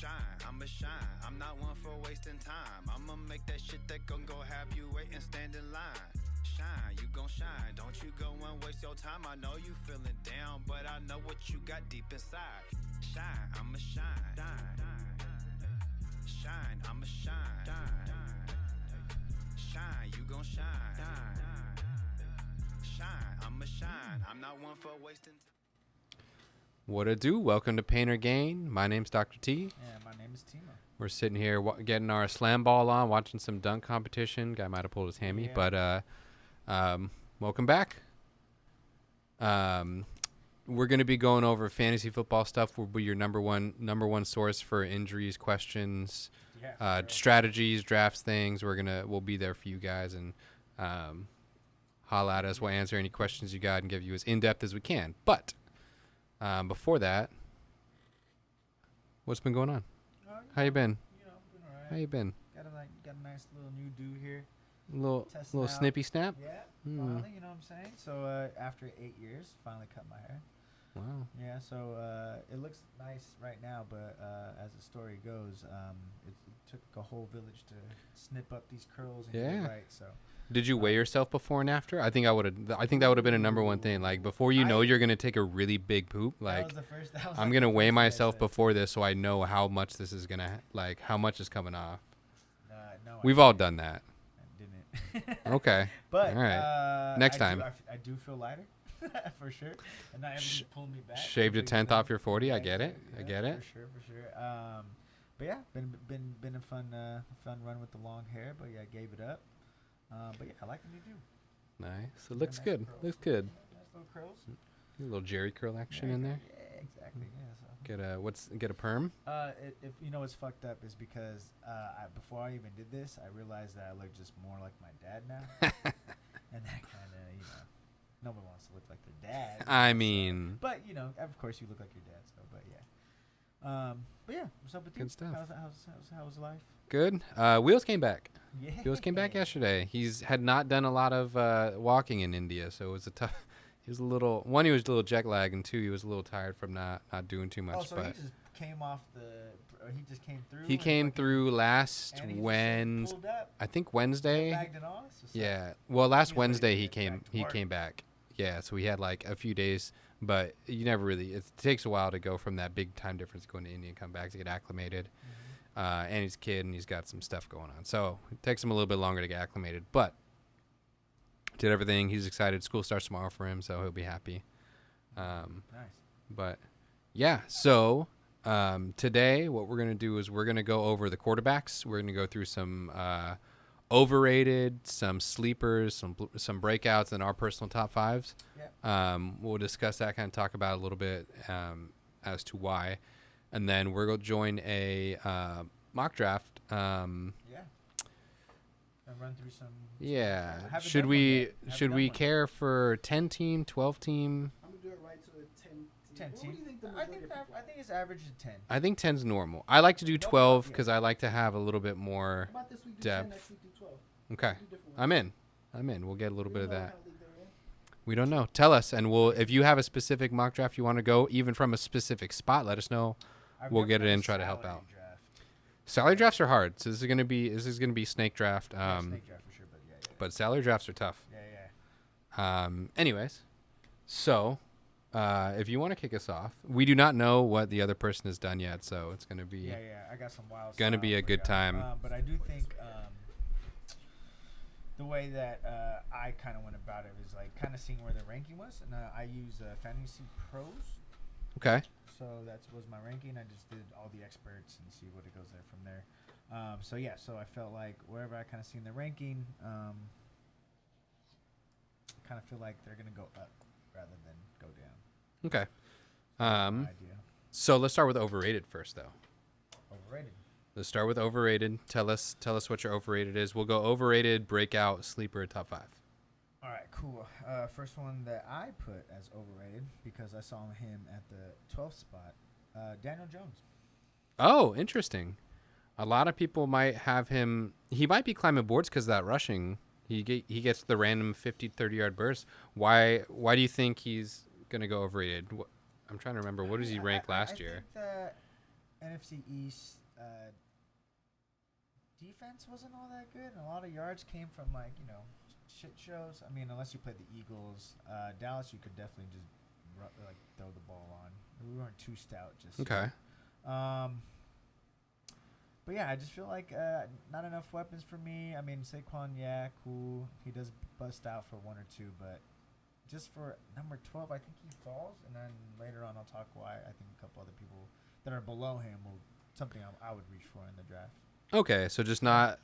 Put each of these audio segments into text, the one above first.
I'ma shine. I'm not one for wasting time. I'ma make that shit that gon' go have you wait and stand in line. Shine, you gon' shine. Don't you go and waste your time. I know you feeling down, but I know what you got deep inside. Shine, I'ma shine. Shine, I'ma shine. Shine, you gon' shine. Shine, I'ma shine. I'm not one for wasting time. What it do? Welcome to Pain or Gain. My name's Dr. T. Yeah, my name is Timo. We're sitting here getting our slam ball on, watching some dunk competition. Guy might have pulled his hammy, Yeah. but welcome back. We're going to be going over fantasy football stuff. We'll be your number one source for injuries, questions, Yeah, sure. strategies, drafts, things. We'll be there for you guys and holla at us. We'll answer any questions you got and give you as in depth as we can. But before that, what's been going on? How you been? Been alright. How you been? Got a nice little new do here. Little Testing little out. snippy snap. Yeah, Hmm. finally, you know what I'm saying? So after 8 years, finally cut my hair. Wow. Yeah, so it looks nice right now, but as the story goes, it took a whole village to snip up these curls and get Yeah. it right. So Did you weigh yourself before and after? I think that would have been a number one thing. Like before you know you're gonna take a really big poop. that Like was the first. That was I'm like gonna the weigh first thing I myself said. before this so I know how much this is gonna like how much is coming off. No, We've I all didn't. done that. I didn't. Okay. But All right. Next I time. I do feel lighter, for sure. And not everything's pulling me back. Shaved a Big tenth thing. off your 40. I Yeah, get it. I yeah, get it. For sure. But yeah, been a fun run with the long hair. But yeah, I gave it up. But yeah, I like the new do. Nice. It looks nice good. curls. Looks good. Nice little curls. A little Jerry curl action in there. Yeah, exactly. Yeah. So. Get a perm. If you know what's fucked up is because before I even did this, I realized that I look just more like my dad now, and that kind of nobody wants to look like their dad. I so- mean, but of course you look like your dad. So, but yeah, what's up with you? Good stuff. How's life? good. Wheels came back. Yeah. Wheels came back yesterday. He's had not done a lot of walking in India, so it was a tough. He was a little jet lagged, and two, he was a little tired from not doing too much. Oh, so but he just came off he just came through. he and came fucking- through last and he just Wednesday. pulled up, I think Wednesday. bagged and all? So Yeah. Well, last He's ready Wednesday to he get came back to he work. came back. Yeah, so he had like a few days, but you never really. It takes a while to go from that big time difference going to India and come back to get acclimated. And he's a kid and he's got some stuff going on, so it takes him a little bit longer to get acclimated. But did everything. He's excited. School starts tomorrow for him, so he'll be happy. Nice. But yeah, so today what we're gonna do is we're gonna go over the quarterbacks. We're gonna go through some overrated, some sleepers, some breakouts, and our personal top fives. Yeah. We'll discuss that, kind of talk about it a little bit as to why, and then we're gonna join a mock draft. Yeah. And run through some. Yeah. I haven't Should done one we yet. Haven't should done we one. care for 10 team, 12 team? I'm gonna do it right to the 10. 10 What team. do you think the I majority think of people I think it's average is 10. I think 10's normal. I like to do Nobody 12 yeah. because I like to have a little bit more. How about this week do depth. 10, next week do 12? Okay. Do different I'm ones. in. We'll get a little We bit of don't know that. how league they're in. We don't know. Tell us, and we'll. If you have a specific mock draft you want to go, even from a specific spot, let us know. I've We'll never get it done a in, try to help salary out. Draft. Salary drafts are hard, so this is gonna be snake draft. Yeah, snake draft for sure, but yeah. But salary drafts are tough. Yeah. Anyways, so if you want to kick us off, we do not know what the other person has done yet, so it's gonna be. Yeah. I got some wild. Gonna stuff be a for good ya. time. But I do think the way that I kind of went about it is like kind of seeing where the ranking was, and I use Fantasy Pros. Okay. So that was my ranking. I just did all the experts and see what it goes there from there. So I felt like wherever I kind of seen the ranking, kind of feel like they're gonna go up rather than go down. Okay. That's my idea. So let's start with overrated first, though. Overrated. Let's start with overrated. Tell us what your overrated is. We'll go overrated, breakout, sleeper, top five. All right, cool. First one that I put as overrated because I saw him at the 12th spot, Daniel Jones. Oh, interesting. A lot of people might have him. He might be climbing boards because of that rushing. He gets the random 50, 30-yard burst. Why do you think he's going to go overrated? I'm trying to remember. What does he rank last year? Think that NFC East defense wasn't all that good, and a lot of yards came from shit shows. I mean, unless you played the Eagles, Dallas, you could definitely just throw the ball on. We weren't too stout, just Okay. But yeah, I just feel like not enough weapons for me. I mean, Saquon, yeah, cool. He does bust out for one or two, but just for number 12, I think he falls. And then later on, I'll talk why I think a couple other people that are below him will something I would reach for in the draft. Okay, so just not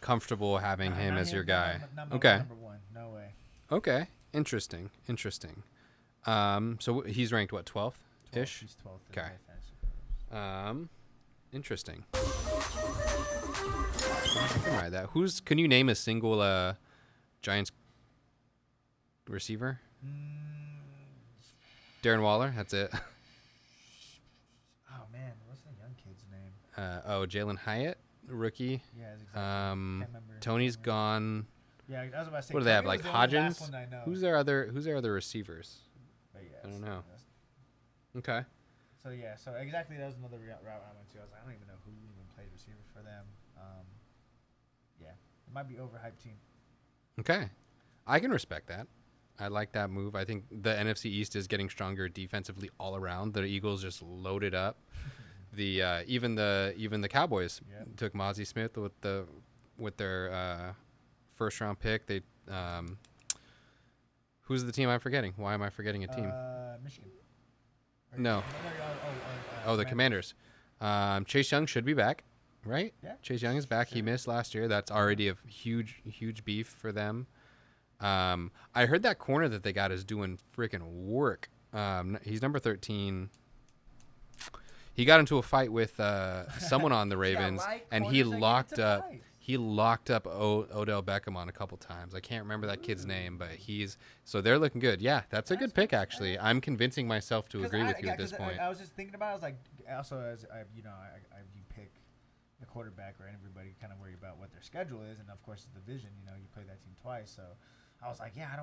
comfortable having him Not as your him, guy. Okay. Okay. Number one, no way. Okay. Interesting. So he's ranked what, 12th ish? He's 12th. Okay. Interesting. I can ride that. Can you name a single Giants receiver? Darren Waller. That's it. Oh man, what's the young kid's name? Jalen Hyatt, rookie. Yeah, exactly. Can't remember. Tony's gone. Yeah, I was about to say. What do they have? Tony Like was the only last Hodgins? one I know. Who's their other receivers? But yeah, I don't so know. that's- Okay. So yeah, so exactly that was another route I went to. I was like, I don't even know who even played receiver for them. Yeah, it might be overhyped team. Okay. I can respect that. I like that move. I think the NFC East is getting stronger defensively all around. The Eagles just loaded up. Even the Cowboys took Mozzie Smith with their first round pick. They who's the team I'm forgetting? Why am I forgetting a team? Michigan. No. The Commanders. Chase Young should be back, right? Yeah. Chase Young is back. He missed last year. That's already a huge beef for them. I heard that corner that they got is doing freaking work. He's number 13. He got into a fight with someone on the Ravens, and he locked up. He locked up Odell Beckham on a couple times. I can't remember that kid's name, but so they're looking good. Yeah, that's a good pick actually. I'm convincing myself to agree with you at this point. I was just thinking about it. I was like, also as you pick the quarterback, right? Everybody kind of worry about what their schedule is, and of course the division. You play that team twice, so I was like, yeah, I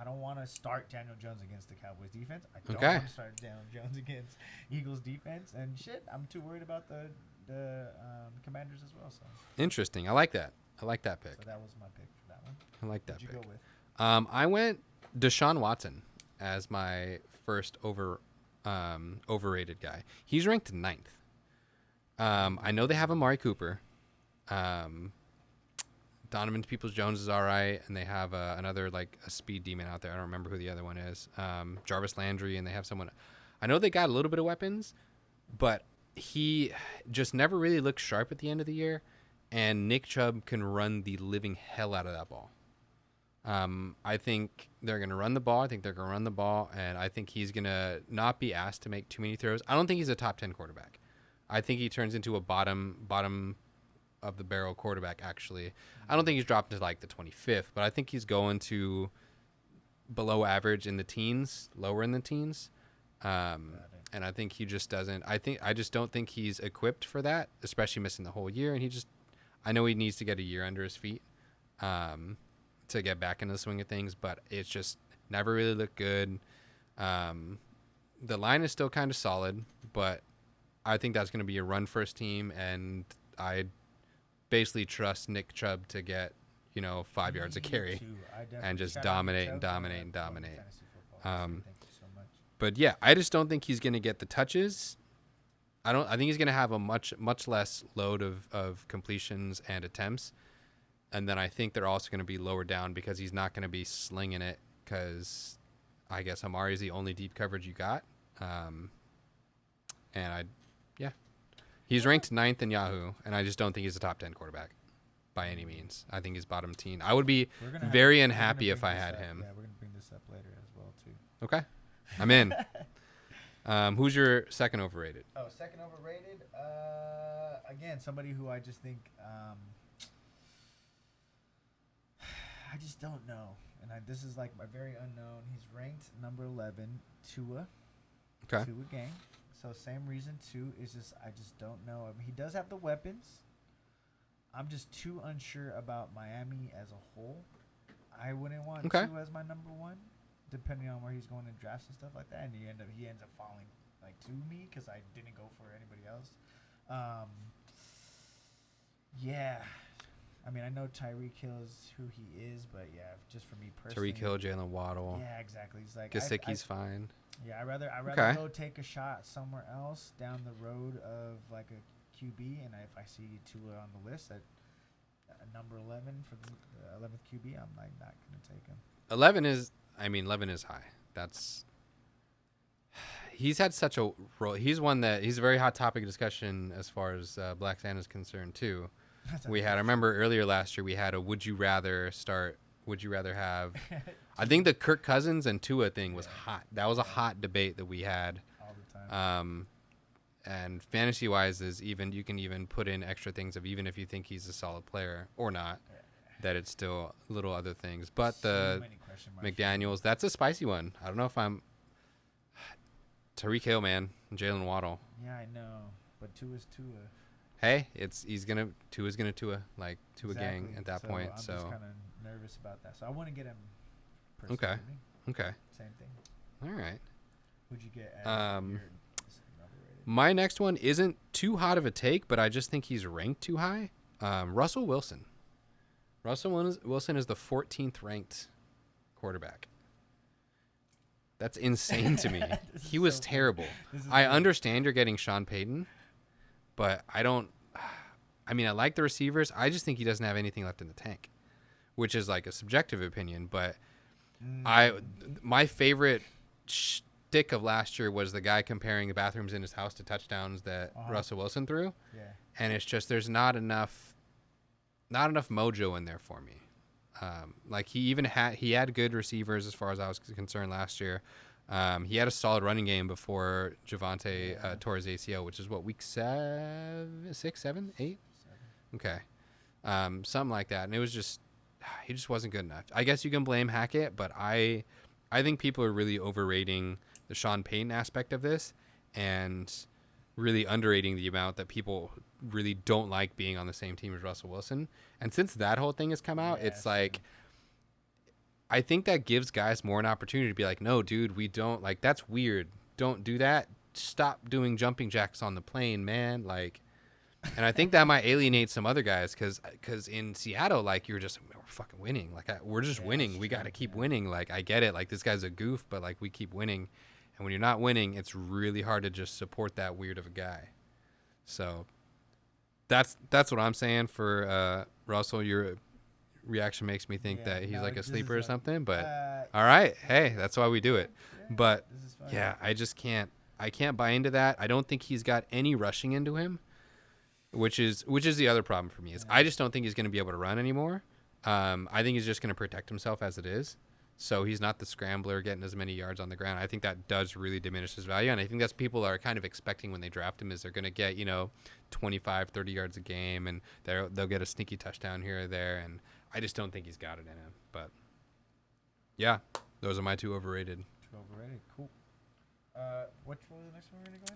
don't want to start Daniel Jones against the Cowboys defense. I don't want to start Daniel Jones against Eagles defense, and shit, I'm too worried about the Commanders as well. So interesting. I like that. I like that pick. So that was my pick for that one. I like that What'd pick. you go with? I went Deshaun Watson as my first overrated guy. He's ranked 9th. I know they have Amari Cooper. Donovan Peoples-Jones is all right, and they have another a speed demon out there. I don't remember who the other one is. Jarvis Landry, and they have someone. I know they got a little bit of weapons, but he just never really looked sharp at the end of the year, and Nick Chubb can run the living hell out of that ball. I think they're going to run the ball. And I think he's going to not be asked to make too many throws. I don't think he's a top 10 quarterback. I think he turns into a bottom of the barrel quarterback, actually. I don't think he's dropped to the 25th, but I think he's going to below average in the teens, lower in the teens. And I think he just doesn't. I just don't think he's equipped for that, especially missing the whole year. And I know he needs to get a year under his feet to get back into the swing of things, but it's just never really looked good. The line is still kind of solid, but I think that's going to be a run first team, and I basically trust Nick Chubb to get 5 yards a carry and just dominate. But yeah, I just don't think he's going to get the touches. I think he's going to have a much less load of completions and attempts. And then I think they're also going to be lower down because he's not going to be slinging it, because I guess Amari is the only deep coverage you got. He's ranked 9th in Yahoo, and I just don't think he's a top 10 quarterback by any means. I think he's bottom 10. I would be very unhappy if I had him. Yeah, we're going to bring this up later as well, too. Okay. I'm in. Who's your second overrated? Oh, second overrated? Again, somebody who I just think I just don't know. And this is my very unknown. He's ranked number 11, Tua. Okay. Tua gang. So same reason too is I just don't know. I mean, he does have the weapons. I'm just too unsure about Miami as a whole. I wouldn't want Tua as my number one, depending on where he's going in drafts and stuff like that. And he ends up falling to me because I didn't go for anybody else. Yeah. I mean, I know Tyreek Hill is who he is, but yeah, just for me personally. Tyreek Hill, Jalen Waddle. Yeah, exactly. He's like Gesicki's fine. Yeah, I rather Okay. go take a shot somewhere else down the road of like a QB, and if I see Tua on the list at number 11 for the 11th QB, I'm like not gonna take him. 11 is high. He's had such a role. He's a very hot topic of discussion as far as Black Santa is concerned too. I remember earlier last year we had a would you rather have I think the Kirk Cousins and Tua thing was hot. That was a hot debate that we had all the time. And fantasy wise is even you can even put in extra things of even if you think he's a solid player or not, that it's still little other things. But So many question marks. McDaniels, that's a spicy one. I don't know if I'm Tyreek Hill, man, and Jalen Waddle. Yeah, I know, but Tua's Tua. Hey, Tua's gonna Tua like Tua gang Exactly. at that So point. I'm So just kind of nervous about that. So I want to get him. Okay. personally. okay, Same thing. all right. Who'd you get? As Um, your overrated? My next one isn't too hot of a take, but I just think he's ranked too high. Russell Wilson. Wilson is the 14th ranked quarterback. That's insane to me. He was so funny. terrible. This is I funny. understand you're getting Sean Payton, but I don't. I mean, I like the receivers. I just think he doesn't have anything left in the tank, which is like a subjective opinion. But my favorite shtick of last year was the guy comparing the bathrooms in his house to touchdowns that Russell Wilson threw, Yeah. and it's just there's not enough mojo in there for me. Like he had good receivers as far as I was concerned last year. He had a solid running game before Javonte tore his ACL, which is what, week 6, 7, 8? Okay. Something like that. And it was just, he just wasn't good enough. I guess you can blame Hackett, but I think people are really overrating the Sean Payton aspect of this and really underrating the amount that people really don't like being on the same team as Russell Wilson. And since that whole thing has come out, it's like, I think that gives guys more an opportunity to be like, no, dude, we don't, like, that's weird. Don't do that. Stop doing jumping jacks on the plane, man. Like, and I think that might alienate some other guys because in Seattle, like, we're fucking winning. Like, we're just winning. We got to keep winning. Like, I get it. Like, this guy's a goof, but, like, we keep winning. And when you're not winning, it's really hard to just support that weird of a guy. So that's what I'm saying for Russell. Your reaction makes me think that he's like a sleeper or something. But all right, hey, that's why we do it. But yeah, I just can't. I can't buy into that. I don't think he's got any rushing into him, which is the other problem for me. Is I just don't think he's going to be able to run anymore. I think he's just going to protect himself as it is. So he's not the scrambler getting as many yards on the ground. I think that does really diminish his value. And I think that's people are kind of expecting when they draft him is they're going to get, 25, 30 yards a game and they'll get a sneaky touchdown here or there. And I just don't think he's got it in him. But yeah, those are my two overrated. Cool. Which was the next one we're going to go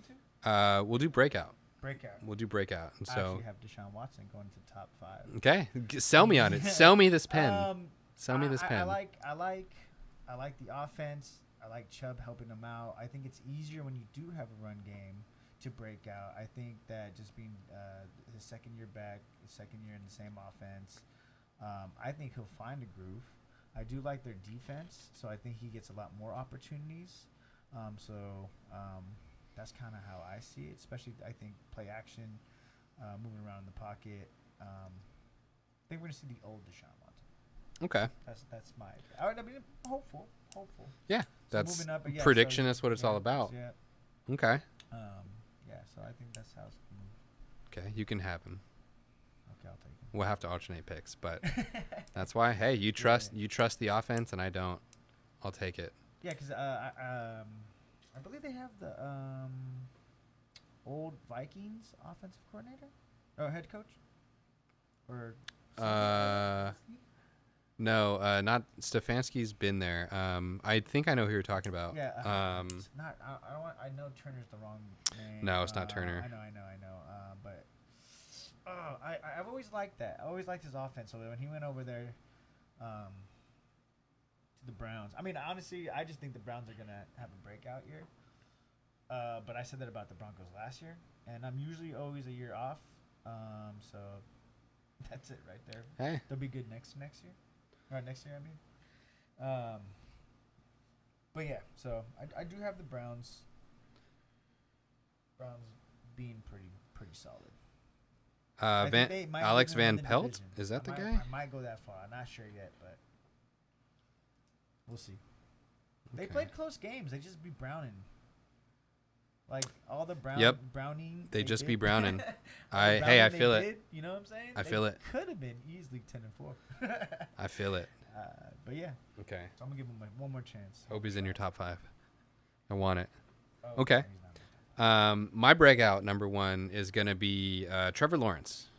into? We'll do breakout. We'll do breakout. And I so actually have Deshaun Watson going to top 5. okay, sell me on it. Sell me this pen. Sell me this pen. I like the offense. I like Chubb helping him out. I think it's easier when you do have a run game to break out. I think that just being his second year back, his second year in the same offense, I think he'll find a groove. I do like their defense, so I think he gets a lot more opportunities. That's kind of how I see it, especially I think play action, moving around in the pocket. I think we're going to see the old Deshaun Watson. Okay. That's my. I mean, hopeful. Yeah, So that's moving up, but yeah, prediction. so, That's what it's all about. Yeah. Okay. Yeah. So I think that's how it's gonna move. Okay, you can have him. Okay, I'll take it. We'll have to alternate picks, but that's why. Hey, you trust the offense, and I don't. I'll take it. Yeah, because I believe they have the old Vikings offensive coordinator or head coach, or no, not Stefanski's been there. I think I know who you're talking about. yeah. It's not. I don't want. I know Turner's the wrong name. No, it's not Turner. I know. But I've always liked that. I always liked his offense. So when he went over there, to the Browns. I mean, honestly, I just think the Browns are gonna have a breakout year. But I said that about the Broncos last year, and I'm usually always a year off. So that's it right there. Hey, They'll be good next year. Or next year, I mean. But yeah, so I do have the Browns. Browns being pretty solid. I think they might Alex even win Van the Pelt, division. is that the I guy? I might go that far. I'm not sure yet, but we'll see. They Okay. played close games. They just be Browning. Like all the Browning. They just did. be Browning. All the I Browning feel they it. did, you know what I'm saying? I feel it. Could have been easily 10-4. I feel it. But yeah, Okay. so I'm gonna give him one more chance. Hope he's in your top 5. I want it. Oh, Okay. he's not in my top. My breakout number 1 is going to be Trevor Lawrence.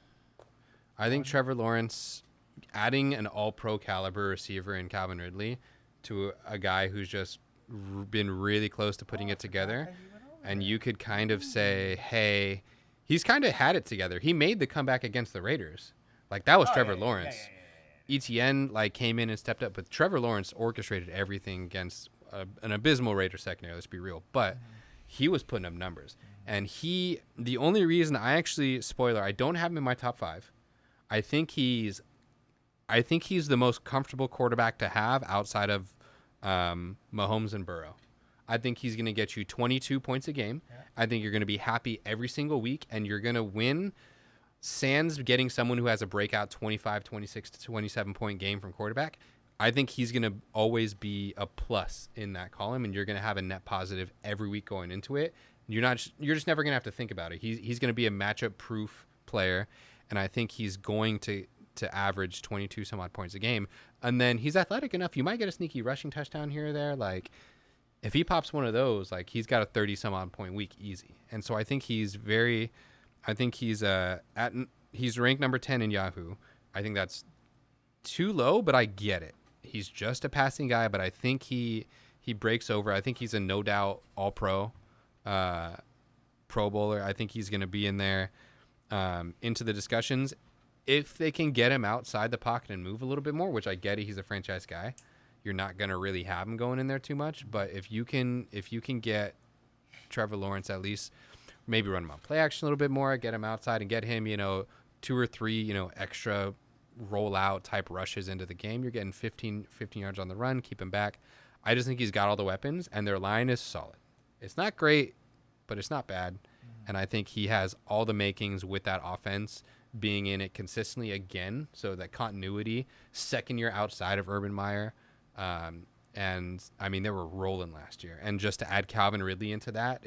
I think Trevor Lawrence, adding an all-pro caliber receiver in Calvin Ridley to a guy who's just been really close to putting Oh, I it together, forgot that he went over and there. you could kind of say, hey, he's kind of had it together. He made the comeback against the Raiders. Like, that was Oh, Trevor yeah, yeah, Lawrence. yeah. ETN like came in and stepped up, but Trevor Lawrence orchestrated everything against an abysmal Raiders secondary. Let's be real, but he was putting up numbers, and the only reason I actually I don't have him in my top 5. I think he's the most comfortable quarterback to have outside of Mahomes and Burrow. I think he's going to get you 22 points a game. Yeah. I think you're going to be happy every single week, and you're going to win. Sans getting someone who has a breakout 25, 26 to 27 point game from quarterback, I think he's going to always be a plus in that column, and you're going to have a net positive every week going into it. You're just never going to have to think about it. He's going to be a matchup proof player, and I think he's going to average 22 some odd points a game. And then he's athletic enough. You might get a sneaky rushing touchdown here or there. Like, if he pops one of those, like, he's got a 30 some odd point week easy. And so I think he's he's ranked number 10 in Yahoo. I think that's too low, but I get it. He's just a passing guy, but I think he breaks over. I think he's a no doubt all pro bowler. I think he's going to be in there into the discussions. If they can get him outside the pocket and move a little bit more, which I get it, he's a franchise guy. You're not going to really have him going in there too much, but if you can get Trevor Lawrence at least maybe run him on play action a little bit more, get him outside and get him, 2 or 3, extra rollout type rushes into the game. You're getting 15 yards on the run, keep him back. I just think he's got all the weapons, and their line is solid. It's not great, but it's not bad. And I think he has all the makings with that offense being in it consistently again. So that continuity, second year outside of Urban Meyer. And I mean, they were rolling last year. And just to add Calvin Ridley into that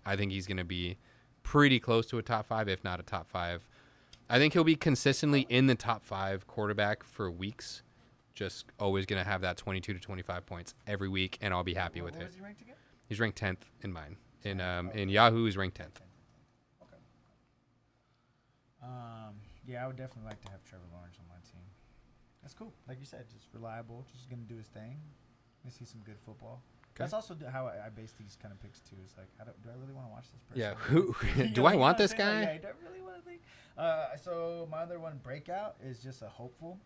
I think he's going to be pretty close to a top 5, if not a top 5. I think he'll be consistently in the top 5 quarterback for weeks. Just always going to have that 22 to 25 points every week, and I'll be happy with What it. was he ranked again? He's ranked 10th in mine. In Yahoo, he's ranked 10th. Okay. Yeah, I would definitely like to have Trevor Lawrence on my team. That's cool. Like you said, just reliable, just gonna do his thing. I see some good football. Okay. That's also how I base these kind of picks too. It's like, do I really want to watch this person? Yeah, You do know, I you know want what I'm this saying? guy? Like, yeah, do I really want to think? So my other one, breakout, is just a hopeful.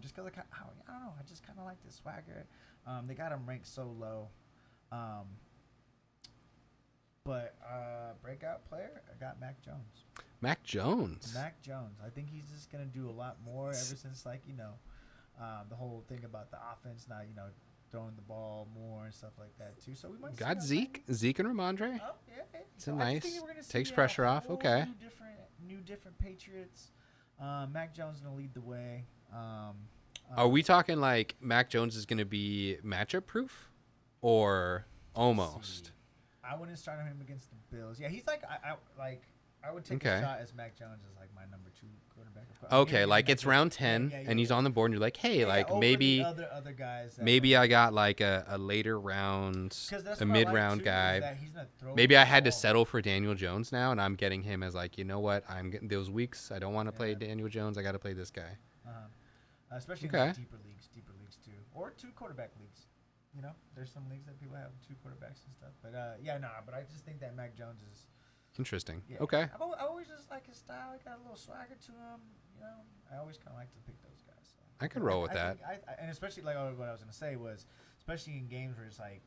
Just because I don't know, I just kind of like the swagger. They got him ranked so low. But breakout player, I got Mac Jones. Mac Jones. Mac Jones. I think he's just gonna do a lot more ever since the whole thing about the offense now, throwing the ball more and stuff like that too. So we might Got see Zeke and Ramondre. Oh yeah, It's so a I just nice- think we're gonna takes see pressure a off. whole Okay. New different Patriots. Mac Jones is gonna lead the way. Are we talking like Mac Jones is going to be matchup proof, or almost? I wouldn't start him against the Bills. Yeah, he's like I would take Okay. a shot as Mac Jones as like my number 2 quarterback. Okay, like it's round 10 and he's on the board, and you're like, hey, like over maybe the other guys. that- maybe I got like a later round, 'Cause that's a what I like, mid-round too, is guy. that he's gonna throw Maybe the I had to ball. settle for Daniel Jones now, and I'm getting him as like, you know what? I'm getting those weeks. I don't want to play Yeah. Daniel Jones. I got to play this guy. Especially Okay. in the deeper leagues too, or 2 quarterback leagues. There's some leagues that people have 2 quarterbacks and stuff. But but I just think that Mac Jones is. Interesting. Yeah, Okay. I always just like his style. He got a little swagger to him. I always kind of like to pick those guys. So. I could roll with that. And especially like what I was gonna say was, especially in games where it's like,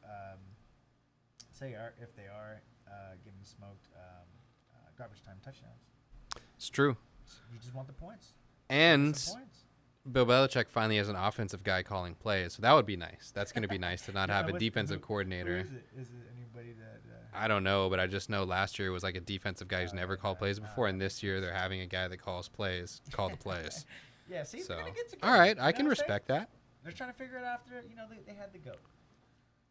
say if they are getting smoked garbage time touchdowns. It's true. You just want the points. And Some points. Bill Belichick finally has an offensive guy calling plays, so that would be nice. That's going to be nice to not have a defensive coordinator. Who is it? Is it anybody that? I don't know, but I just know last year was like a defensive guy who's never called plays before, and this year they're having a guy that call the plays. Yeah, see, So, they're gonna get together. all right, You know I can what I'm saying? respect that. They're trying to figure it out after they had the goat.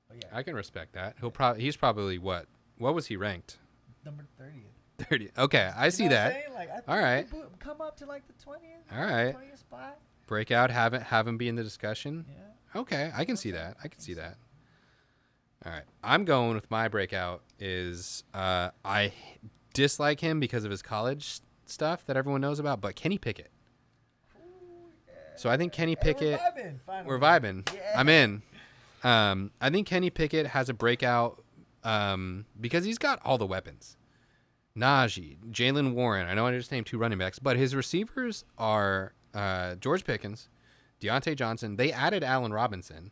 But yeah, I can respect that. He's probably what was he ranked? number 30th. 30. Okay, I see that. Like, I think All right. we come up to like the 20th. All right. 20th spot. Breakout, have him be in the discussion. Yeah. Okay, I can see that. I can see that. All right, I'm going with my breakout is I dislike him because of his college stuff that everyone knows about, but Kenny Pickett. So I think Kenny Pickett. We're We're vibing. Finally. vibing. Yeah. I'm in. I think Kenny Pickett has a breakout because he's got all the weapons. Najee, Jalen Warren. I know I just named 2 running backs, but his receivers are George Pickens, Deontay Johnson. They added Allen Robinson,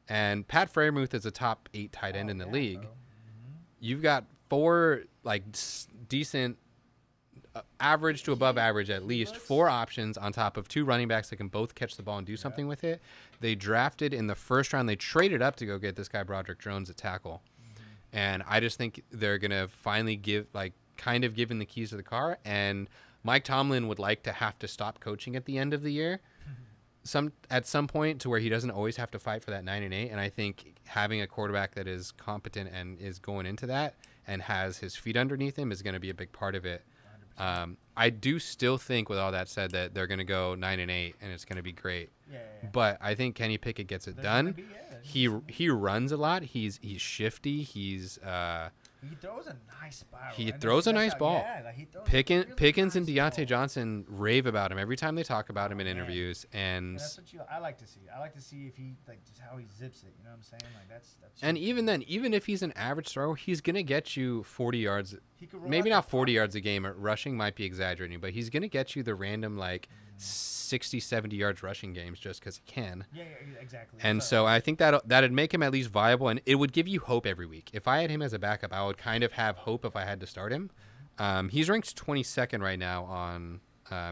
and Pat Freiermuth is a top 8 tight end in the league. Bro. Mm-hmm. You've got 4 decent, average to above average at least 4 options on top of 2 running backs that can both catch the ball and do something with it. They drafted in the first round. They traded up to go get this guy Broderick Jones at tackle, and I just think they're gonna finally kind of given the keys to the car, and Mike Tomlin would like to have to stop coaching at the end of the year at some point to where he doesn't always have to fight for that 9-8. And I think having a quarterback that is competent and is going into that and has his feet underneath him is going to be a big part of it. I do still think, with all that said, that they're going to go 9-8 and it's going to be great. Yeah. But I think Kenny Pickett gets it done. He runs a lot. He's shifty. He throws a nice spiral. He throws a nice ball. Yeah, like he throws Pickens and nice Deontay ball. Johnson rave about him every time they talk about him in man. interviews, And and that's what I like to see. I like to see if he just how he zips it. You know what I'm saying? Like that's. and even then, even if he's an average thrower, he's gonna get you 40 yards. He could roll Maybe out not the 40 pocket. yards a game. Rushing might be exaggerating, but he's gonna get you the random 60, 70 yards rushing games just because he can. Yeah, exactly. And so I think that'd make him at least viable, and it would give you hope every week. If I had him as a backup, I would kind of have hope if I had to start him. He's ranked 22nd right now on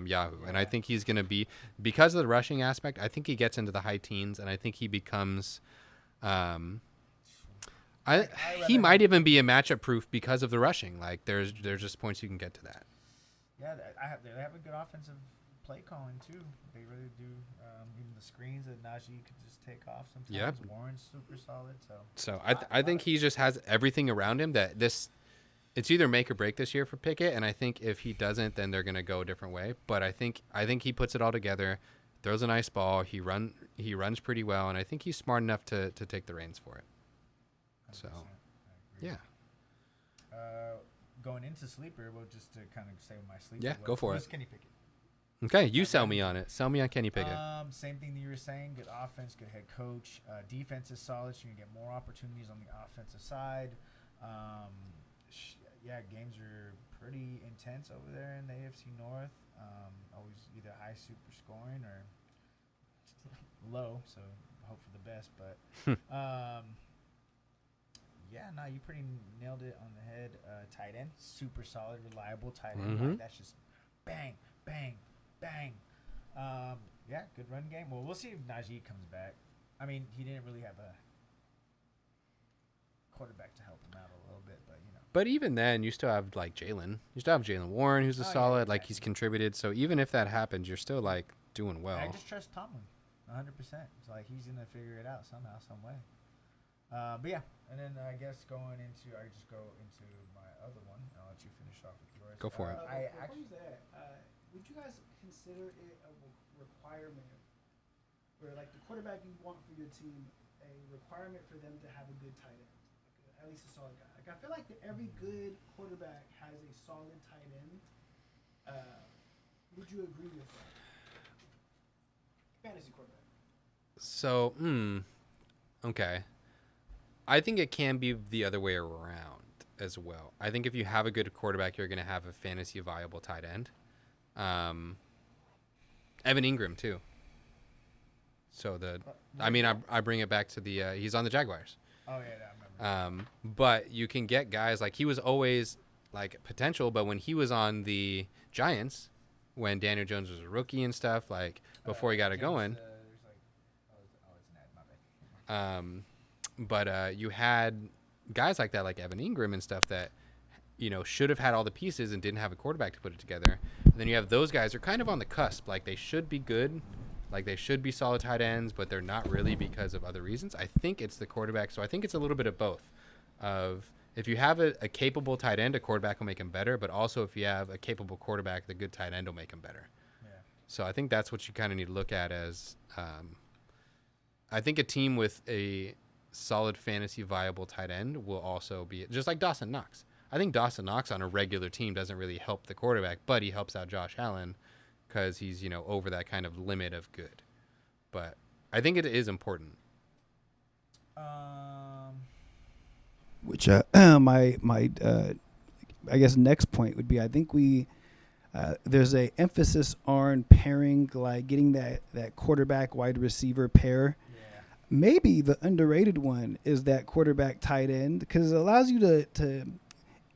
Yahoo, and I think he's going to be, because of the rushing aspect, I think he gets into the high teens, and I think he becomes he might even be a matchup proof because of the rushing. Like there's just points you can get to that. Yeah, they have a good offensive play calling too. They really do. Even the screens that Najee could just take off sometimes. Yep. Warren's super solid. So I think he just has everything around him that it's either make or break this year for Pickett, and I think if he doesn't, then they're gonna go a different way. But I think he puts it all together, throws a nice ball, he runs pretty well, and I think he's smart enough to take the reins for it. So, 100%. I agree. yeah. Going into sleeper, well, just to kind of say my sleeper. Yeah, go for was it. Kenny Pickett. Okay, you sell me on it. Sell me on Kenny Pickett. Same thing that you were saying. Good offense, good head coach. Defense is solid, so you can get more opportunities on the offensive side. Games are pretty intense over there in the AFC North. Always either high super scoring or low, so hope for the best. But you pretty nailed it on the head. Tight end, super solid, reliable tight end. Mhm. Like, that's just bang, bang, bang. Good run game. Well, we'll see if Najee comes back. I mean, he didn't really have a quarterback to help him out a little bit, but But even then, you still have Jalen. You still have Jalen Warren, who's a solid. exactly. He's contributed. So even if that happens, you're still doing well. I just trust Tomlin, 100%. It's like he's gonna figure it out somehow, some way. But yeah, and then I guess I just go into my other one. I'll let you finish off with yours. Go for it. Before you say that, would you guys consider it a requirement, where the quarterback you want for your team, a requirement for them to have a good tight end, at least a solid guy? I feel like that every good quarterback has a solid tight end. Would you agree with that? Fantasy quarterback. So, okay. I think it can be the other way around as well. I think if you have a good quarterback, you're going to have a fantasy viable tight end. Evan Ingram too. So I bring it back to he's on the Jaguars. Oh yeah, I remember. But you can get guys like he was always like potential, but when he was on the Giants, when Daniel Jones was a rookie and stuff, like before he got it going. But you had guys like that, like Evan Ingram and stuff that, should have had all the pieces and didn't have a quarterback to put it together. And then you have those guys who are kind of on the cusp. Like they should be good. Like they should be solid tight ends, but they're not really because of other reasons. I think it's the quarterback. So I think it's a little bit of both. Of if you have a capable tight end, a quarterback will make him better. But also if you have a capable quarterback, the good tight end will make him better. Yeah. So I think that's what you kind of need to look at as I think a team with a solid fantasy viable tight end will also be just like Dawson Knox. I think Dawson Knox on a regular team doesn't really help the quarterback, but he helps out Josh Allen because he's, over that kind of limit of good. But I think it is important. Which my I guess next point would be I think there's a emphasis on pairing, like getting that quarterback wide receiver pair. Maybe the underrated one is that quarterback tight end because it allows you to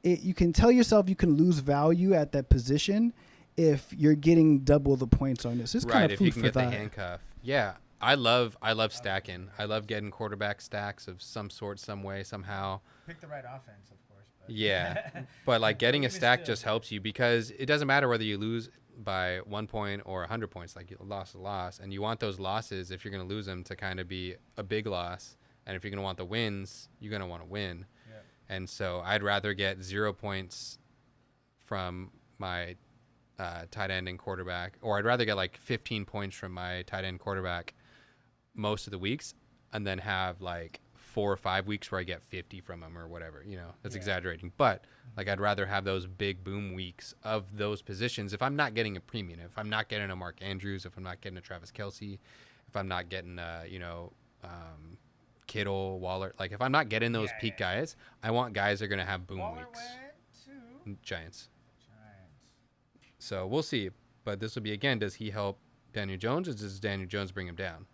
you can tell yourself you can lose value at that position if you're getting double the points on this. It's right, kind of if food you can for get thought. the handcuff. Yeah, I love stacking. I love getting quarterback stacks of some sort, some way, somehow. Pick the right offense, of course. But Yeah, but like getting a Even stack still. just helps you because it doesn't matter whether you lose by 1 point or 100 points. Like you lost a loss, and you want those losses if you're going to lose them to kind of be a big loss. And if you're going to want the wins, you're going to want to win. Yeah. And so I'd rather get 0 points from my tight end and quarterback, or I'd rather get like 15 points from my tight end quarterback most of the weeks, and then have like 4 or 5 weeks where I get 50 from him or whatever. That's Yeah. exaggerating, but like I'd rather have those big boom weeks of those positions if I'm not getting a premium, if I'm not getting a Mark Andrews, if I'm not getting a Travis Kelce, if I'm not getting Kittle, Waller, like if I'm not getting those Yeah, peak yeah. guys, I want guys that are going to have boom Waller weeks. went to Giants. Giants. So we'll see. But this will be, again, does he help Daniel Jones or does Daniel Jones bring him down?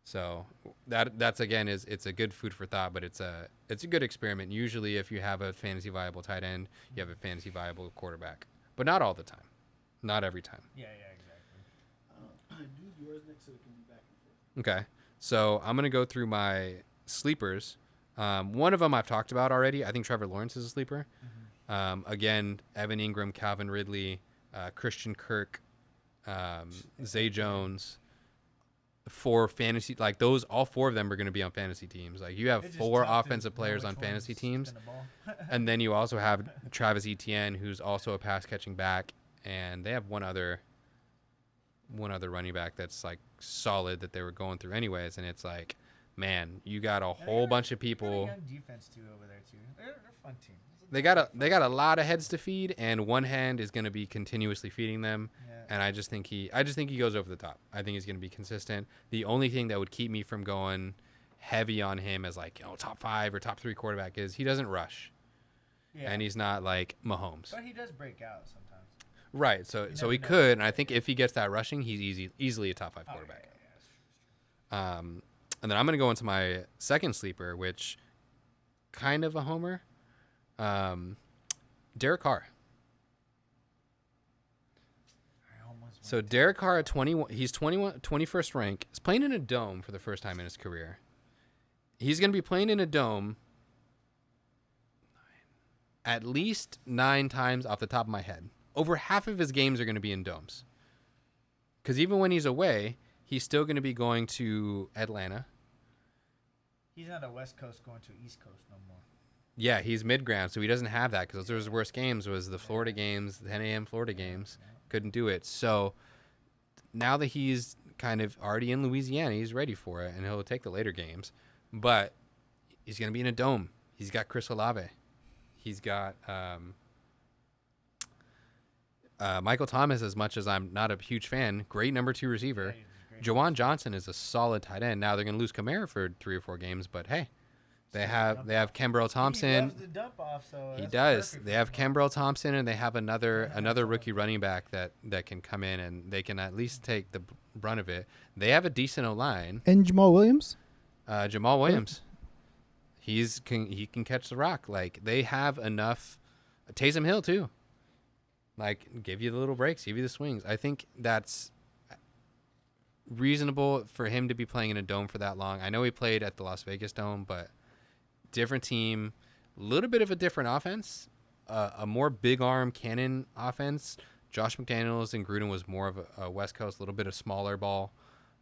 So that's again, it's a good food for thought, but it's a good experiment. Usually if you have a fantasy viable tight end, you have a fantasy viable quarterback. But not all the time. Not every time. Yeah, exactly. Do yours next so it can be back and forth. Okay. So I'm going to go through my sleepers. One of them I've talked about already. I think Trevor Lawrence is a sleeper. Again, Evan Ingram, Calvin Ridley, Christian Kirk, Zay Jones. 4 fantasy, like those, all 4 of them are going to be on fantasy teams. Like you have It's just 4 tough to offensive know players which on fantasy one's teams. spin the ball. And then you also have Travis Etienne, who's also a pass catching back. And they have one other running back that's like solid that they were going through anyways. And it's like, man, you got a And they whole got bunch of they got a people. young defense too over there too. They're a fun team. They got a lot of heads to feed, and one hand is going to be continuously feeding them. Yeah. And I just think he goes over the top. I think he's going to be consistent. The only thing that would keep me from going heavy on him as like, top 5 or top 3 quarterback is he doesn't rush, Yeah. and he's not like Mahomes. But he does break out sometimes. Right. So never he know. could, and I think if he gets that rushing, he's easily a top 5 Oh, quarterback. yeah, that's true. And then I'm going to go into my second sleeper, which kind of a homer. Derek Carr. I almost So went Derek Carr at 21, he's 21st rank. He's playing in a dome for the first time in his career. He's going to be playing in a dome at least 9 times off the top of my head. Over half of his games are going to be in domes. Because even when he's away, he's still going to be going to Atlanta. He's not a West Coast going to East Coast no more. Yeah, he's mid-ground, so he doesn't have that because those are his worst games was the Florida games, the 10 a.m. Florida games. Couldn't do it. So now that he's kind of already in Louisiana, he's ready for it, and he'll take the later games. But he's going to be in a dome. He's got Chris Olave. He's got Michael Thomas, as much as I'm not a huge fan, great number 2 receiver. Yeah, he's great. Jawan Johnson is a solid tight end. Now they're going to lose Kamara for 3 or 4 games, but hey, they have Kembrell Thompson. He loves the dump off, so He that's does. perfect They for have him. Kembrell Thompson, and they have another rookie running back that can come in, and they can at least take the brunt of it. They have a decent O-line. And Jamal Williams. Jamal Williams. he can catch the rock. Like, they have enough. Taysom Hill too. Like, give you the little breaks, give you the swings. I think that's reasonable for him to be playing in a dome for that long. I know he played at the Las Vegas Dome, but different team, a little bit of a different offense, a more big arm cannon offense. Josh McDaniels and Gruden was more of a West Coast, a little bit of smaller ball.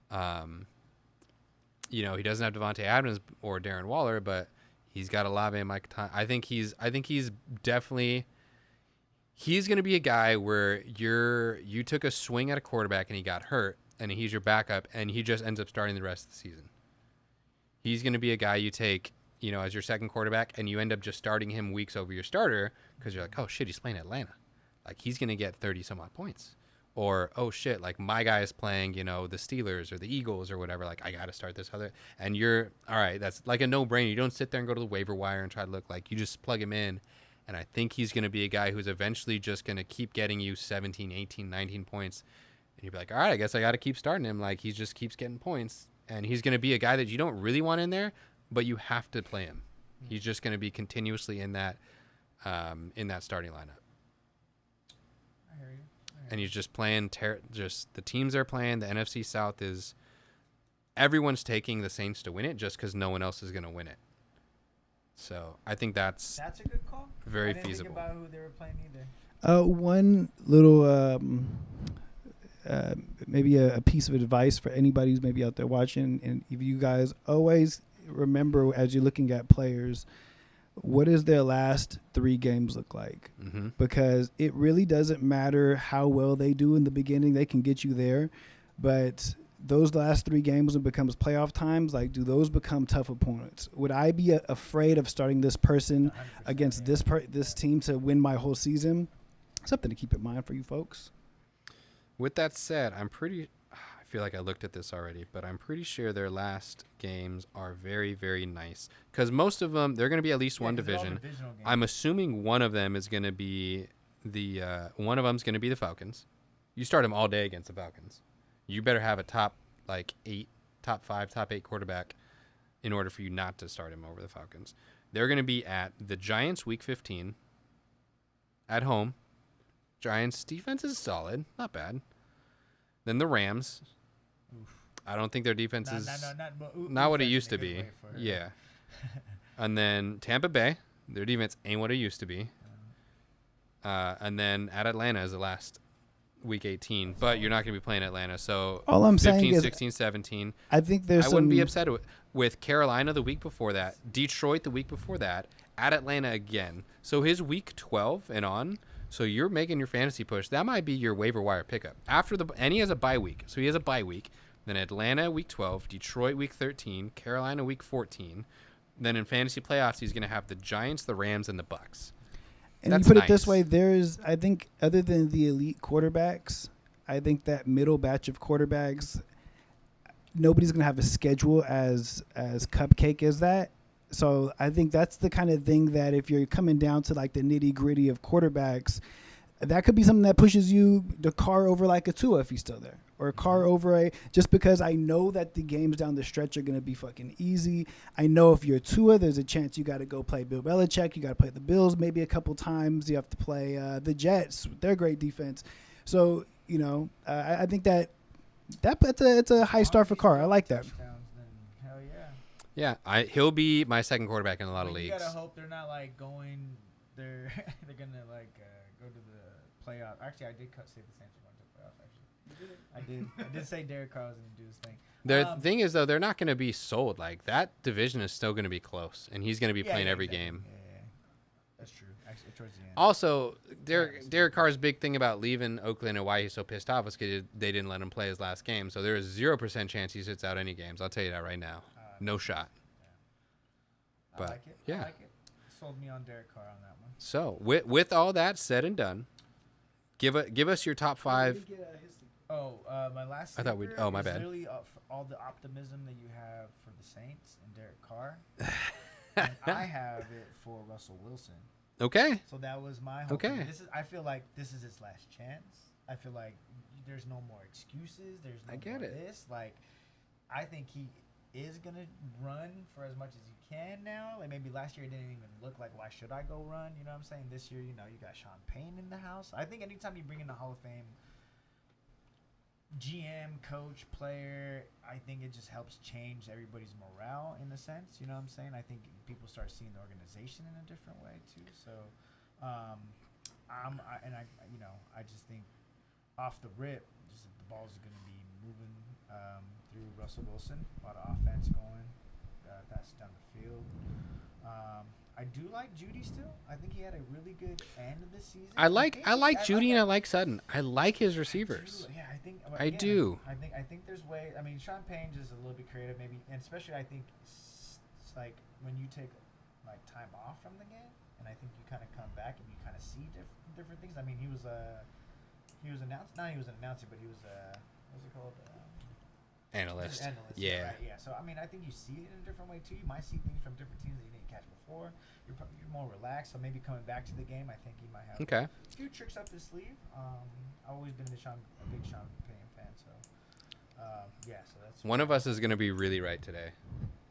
He doesn't have Devontae Adams or Darren Waller, but he's got Olave and Mike. I think he's definitely. He's going to be a guy where you took a swing at a quarterback and he got hurt, and he's your backup, and he just ends up starting the rest of the season. He's going to be a guy you take, as your second quarterback, and you end up just starting him weeks over your starter because you're like, oh, shit, he's playing Atlanta. Like, he's going to get 30-some-odd points. Or, oh, shit, like, my guy is playing, the Steelers or the Eagles or whatever. Like, I got to start this other. And you're, all right, that's like a no-brainer. You don't sit there and go to the waiver wire and try to look like you just plug him in. And I think he's going to be a guy who's eventually just going to keep getting you 17, 18, 19 points. And you'll be like, all right, I guess I got to keep starting him. Like, he just keeps getting points. And he's going to be a guy that you don't really want in there, but you have to play him. He's just going to be continuously in that starting lineup. I hear you. And he's just playing just the teams they're playing. The NFC South is everyone's taking the Saints to win it just because no one else is going to win it. So I think that's a good call. very I didn't feasible. Think about who they were playing either. One little maybe a piece of advice for anybody who's maybe out there watching, and if you guys always remember as you're looking at players, what does their last 3 games look like? Mm-hmm. Because it really doesn't matter how well they do in the beginning. They can get you there, but those last 3 games when it becomes playoff times, like, do those become tough opponents? Would I be afraid of starting this person against this team to win my whole season? Something to keep in mind for you folks. With that said, I feel like I looked at this already, but I'm pretty sure their last games are very, very nice. Because most of them, they're going to be at least one division. I'm assuming one of them is going to be one of them's going to be the Falcons. You start them all day against the Falcons. You better have a top 5, top 8 quarterback in order for you not to start him over the Falcons. They're going to be at the Giants week 15 at home. Giants defense is solid, not bad. Then the Rams. Oof. I don't think their defense is not what it used to be. Yeah. And then Tampa Bay, their defense ain't what it used to be. And then at Atlanta is the last week 18, but you're not going to be playing Atlanta. So all I'm 15, saying is 16, 17. I think there's I wouldn't be upset with Carolina the week before that, Detroit the week before that, at Atlanta again. So his week 12 and on, so you're making your fantasy push. That might be your waiver wire pickup. And he has a bye week. So he has a bye week. Then Atlanta week 12, Detroit week 13, Carolina week 14. Then in fantasy playoffs, he's going to have the Giants, the Rams, and the Bucks. And That's you put nice. it this way, I think, other than the elite quarterbacks, I think that middle batch of quarterbacks, nobody's going to have a schedule as cupcake as that. So I think that's the kind of thing that if you're coming down to like the nitty gritty of quarterbacks, that could be something that pushes you the car over like a Tua if he's still there, or a car over just because I know that the games down the stretch are going to be fucking easy. I know if you're Tua, there's a chance you got to go play Bill Belichick. You got to play the Bills maybe a couple times. You have to play the Jets. They're great defense. So, I think it's a high star for Carr. I like that. Hell yeah. Yeah, he'll be my second quarterback in a lot of leagues. You gotta hope they're not like going. They're gonna like go to the playoff. Actually, I did say the Saints were going to the playoffs. Actually, I did say Derek Carr was gonna do his thing. The thing is, though, they're not going to be sold. Like, that division is still going to be close, and he's going to be playing every game. Yeah, that's true. Actually, towards the end. Also, Derek Carr's big thing about leaving Oakland and why he's so pissed off was because they didn't let him play his last game. So there is 0% chance he sits out any games. I'll tell you that right now. No shot. I But, like it. yeah. I like it. Sold me on Derek Carr on that one. So with all that said and done, give us your top 5. My last. I thought we. Oh, my bad. Literally all the optimism that you have for the Saints and Derek Carr. And I have it for Russell Wilson. Okay. So that was my whole Okay. thing. I feel like this is his last chance. I feel like there's no more excuses. There's no I get more it. this. Like, I think is gonna run for as much as you can now. Like maybe last year it didn't even look like why should I go run? You know what I'm saying? This year, you know, you got Sean Payne in the house. I think anytime you bring in the Hall of Fame GM, coach, player, I think it just helps change everybody's morale in a sense. You know what I'm saying? I think people start seeing the organization in a different way too. So, I just think off the rip, just the ball's going to be moving through Russell Wilson. A lot of offense going, passing down the field. I do like Judy still. I think he had a really good end of the season. I like Judy and I like Sutton. I like his receivers. I think. I do. I think there's way. I mean, Sean Payne is a little bit creative, maybe, and especially I think it's like when you take like time off from the game, and I think you kind of come back and you kind of see different things. I mean, he was announced. Not he was an announcer, but he was what's it called? Analyst. Yeah. Right, yeah. So I mean, I think you see it in a different way too. You might see things from different teams that you didn't catch before. You're more relaxed. So maybe coming back to the game, I think he might have a few tricks up his sleeve. I've always been a big Sean Payne fan. So so that's one of us is going to be really right today.